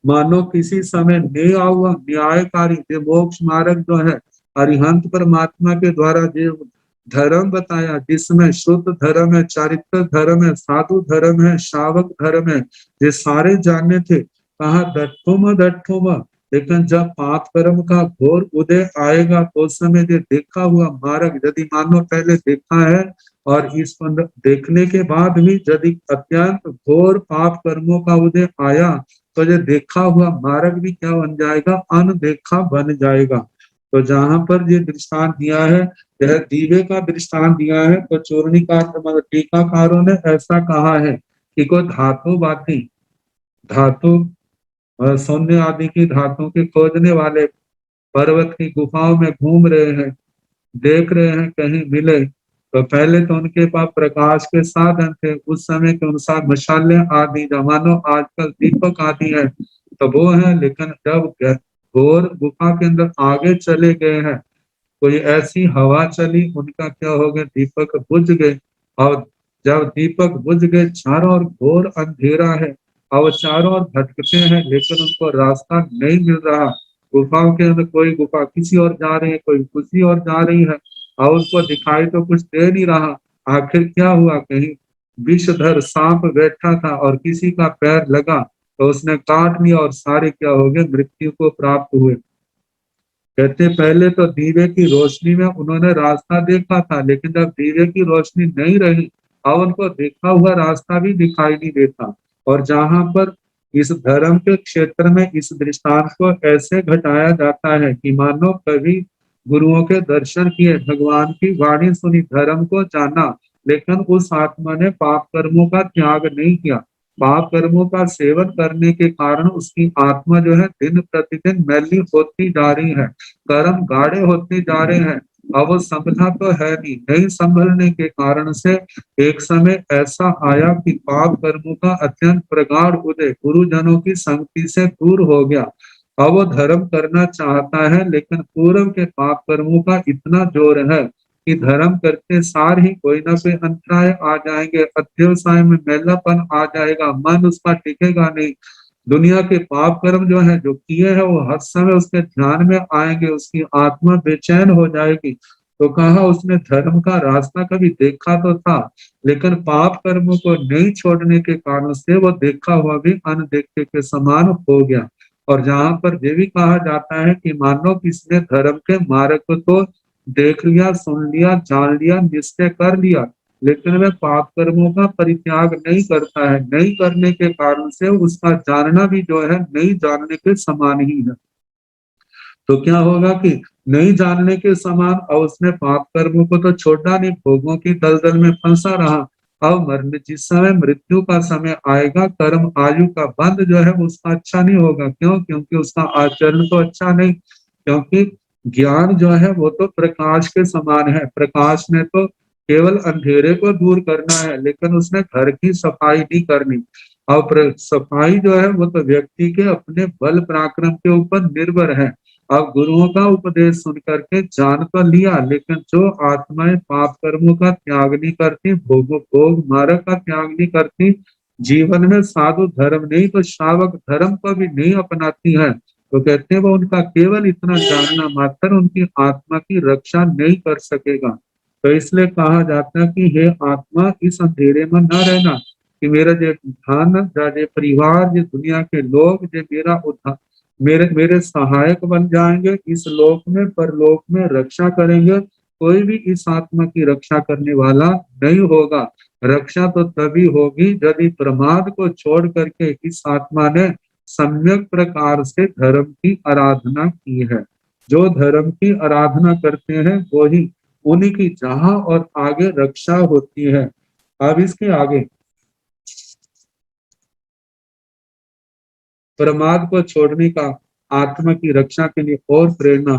मानो किसी समय न्यायकारी मोक्ष मार्ग जो है, अरिहंत परमात्मा के द्वारा जो धर्म बताया, जिसमें शुद्ध धर्म है, चारित्र धर्म है, साधु धर्म है, शावक धर्म है, ये सारे जानने थे। कहा दट्ठुम दट्ठुम, लेकिन जब पाप कर्म का घोर उदय आएगा तो उस समय ये देखा हुआ मार्ग, यदि मानो पहले देखा है और इस देखने के बाद भी यदि अत्यंत घोर पाप कर्मों का उदय आया, तो ये देखा हुआ मार्ग भी क्या बन जाएगा, अनदेखा बन जाएगा। तो जहां पर ये दृष्टांत दिया है, यह दीवे का दृष्टांत दिया है, तो चूर्णिकार टीकाकारों ने ऐसा कहा है कि कोई धातुवादी, धातु सोने आदि की धातु के खोजने वाले पर्वत की गुफाओं में घूम रहे हैं, देख रहे हैं कहीं मिले, तो पहले तो उनके पास प्रकाश के साधन थे, उस समय के अनुसार मशाले आदि, जमानो आजकल दीपक आदि है तो वो है, लेकिन जब घोर गुफा के अंदर आगे चले गए हैं, कोई ऐसी हवा चली, उनका क्या हो गया, दीपक बुझ गए, और जब दीपक बुझ गए चारों ओर घोर अंधेरा है, और चारों ओर भटकते हैं लेकिन उनको रास्ता नहीं मिल रहा। गुफाओं के अंदर कोई गुफा किसी और जा रही है, कोई किसी और जा रही है, और उसको दिखाई तो कुछ दे नहीं रहा। आखिर क्या हुआ, कहीं विषधर सांप बैठा था और किसी का पैर लगा तो उसने काट लिया और सारे क्या हो गए, मृत्यु को प्राप्त हुए। कहते पहले तो दीवे की रोशनी में उन्होंने रास्ता देखा था, लेकिन जब दीवे की रोशनी नहीं रही, अब उनको देखा हुआ रास्ता भी दिखाई नहीं देता। और जहां पर इस धर्म के क्षेत्र में इस दृष्टांत को ऐसे घटाया जाता है कि मानो कभी गुरुओं के दर्शन किए, भगवान की वाणी सुनी, धर्म को जाना, लेकिन उस आत्मा ने पाप कर्मों का त्याग नहीं किया। पाप कर्मों का सेवन करने के कारण उसकी आत्मा जो है दिन प्रतिदिन मैली होती जा रही है, कर्म गाढ़े होते जा रहे हैं। अब वो संभला तो है नहीं संभलने के कारण से एक समय ऐसा आया कि पाप कर्मों का अत्यंत प्रगाढ़ उदय गुरुजनों की संगति से दूर हो गया। अब वो धर्म करना चाहता है, लेकिन पूर्व के पाप कर्मों का इतना जोर है कि धर्म करते सार ही कोई ना कोई अंतराय आ जाएंगे, अध्यवसाय में मैलापन आ जाएगा, मन उसका टिकेगा नहीं। दुनिया के पाप कर्म जो है जो किए हैं वो हर समय उसके ध्यान में आएंगे, उसकी आत्मा बेचैन हो जाएगी। तो कहा उसने धर्म का रास्ता कभी देखा तो था, लेकिन पाप कर्मों को नहीं छोड़ने के कारण से वो देखा हुआ भी अनदेखे के समान हो गया। और जहां पर ये भी कहा जाता है कि मानो किसने धर्म के मार्ग को तो देख लिया, सुन लिया, जान लिया, निश्चय कर लिया, लेकिन वह पाप कर्मों का परित्याग नहीं करता है। नहीं करने के कारण से उसका जानना भी जो है नहीं जानने के समान ही है। तो क्या होगा कि नहीं जानने के समान, और उसने पाप कर्मों को तो छोड़ा नहीं, भोगों की दलदल में फंसा रहा। अब मरने जिस समय मृत्यु का समय आएगा, कर्म आयु का बंध जो है उसका अच्छा नहीं होगा। क्यों? क्योंकि उसका आचरण तो अच्छा नहीं, क्योंकि ज्ञान जो है वो तो प्रकाश के समान है। प्रकाश ने तो केवल अंधेरे को दूर करना है, लेकिन उसने घर की सफाई नहीं करनी। अब सफाई जो है वो तो व्यक्ति के अपने बल पराक्रम के ऊपर निर्भर है। अब गुरुओं का उपदेश सुन करके जान तो लिया, लेकिन जो आत्माएं पाप कर्मों का त्याग नहीं करती, भोग मार्ग का त्याग नहीं करती, जीवन में साधु धर्म नहीं तो श्रावक धर्म को भी नहीं अपनाती है, तो कहते हैं वो उनका केवल इतना जानना मात्र उनकी आत्मा की रक्षा नहीं कर सकेगा। तो इसलिए कहा जाता है कि हे आत्मा, इस अंधेरे में न रहना कि मेरा जो धन, जो परिवार, जो दुनिया के लोग जो मेरा उद्धार, मेरे मेरे सहायक बन जाएंगे, इस लोक में परलोक में रक्षा करेंगे। कोई भी इस आत्मा की रक्षा करने वाला नहीं होगा। रक्षा तो तभी होगी यदि प्रमाद को छोड़ करके इस आत्मा ने सम्यक प्रकार से धर्म की आराधना की है। जो धर्म की आराधना करते हैं वो ही उन्हीं की जहां और आगे रक्षा होती है। अब इसके आगे प्रमाद को छोड़ने का आत्मा की रक्षा के लिए और प्रेरणा।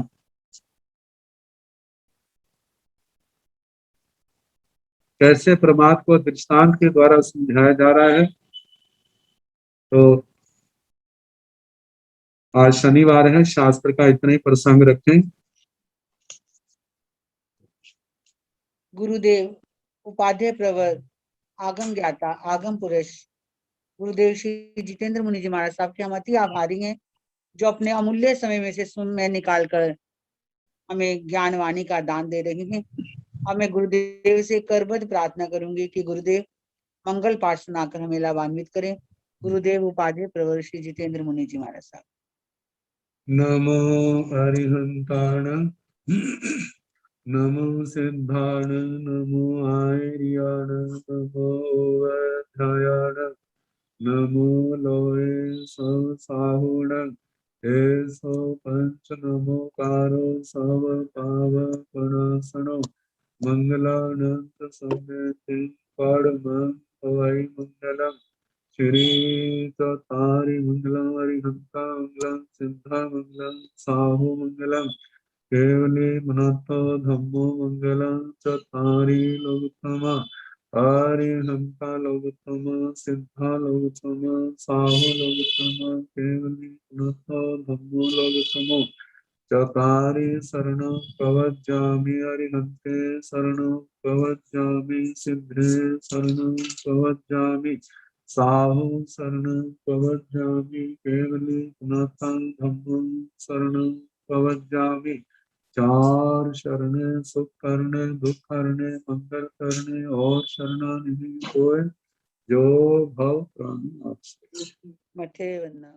कैसे प्रमाद को दृष्टांत के द्वारा समझाया जा रहा है। तो आज शनिवार है, शास्त्र का इतना ही प्रसंग रखें।
गुरुदेव उपाध्याय प्रवर, आगम ज्ञाता, आगम पुरुष गुरुदेव श्री जितेंद्र मुनि जी महाराज साहब के हम अति आभारी हैं, जो अपने अमूल्य समय में से समय निकाल कर हमें ज्ञानवाणी का दान दे रहे हैं। अब मैं गुरुदेव से करबद्ध प्रार्थना करूंगी कि गुरुदेव मंगल पाठ सुनाकर हमें लाभान्वित करें। गुरुदेव उपाध्याय प्रवर श्री जितेंद्र मुनि जी महाराज साहब।
नमो अरिहंताण, नमो सिद्धाण, नमो आर्याण, नमो अध्यायाण, नमो लोए साहुण, सो पंच नमो कारो सव पावपणासनो, मंगलानंत समेति परमं भवै मंगलम्। श्री चतारि मंगलम, अरिहंता मंगलम, सिद्धा मंगलम, साहु मंगलम, केवली मनतो धम्मो मंगलम, चतारि लोकोत्तमा, अरिहंता लोकोत्तमा, सिद्धा लोकोत्तमा, साहु लोकोत्तमा, केवली मनतो धम्मो लोकोत्तमो, चतारि शरणं प्रवज्जामि, अरिहन्ते शरणं प्रवज्जामि, सिद्धे शरणं प्रवज्जामि, साहु शरणं प्रवज्जामि, केवली नाथं धम्मं शरणं प्रवज्जामि। चार शरणे सुख करने, दुख करने, मंगल करने और शरणानिधि होए जो भव प्राणी आपसे।
मठे वंदना।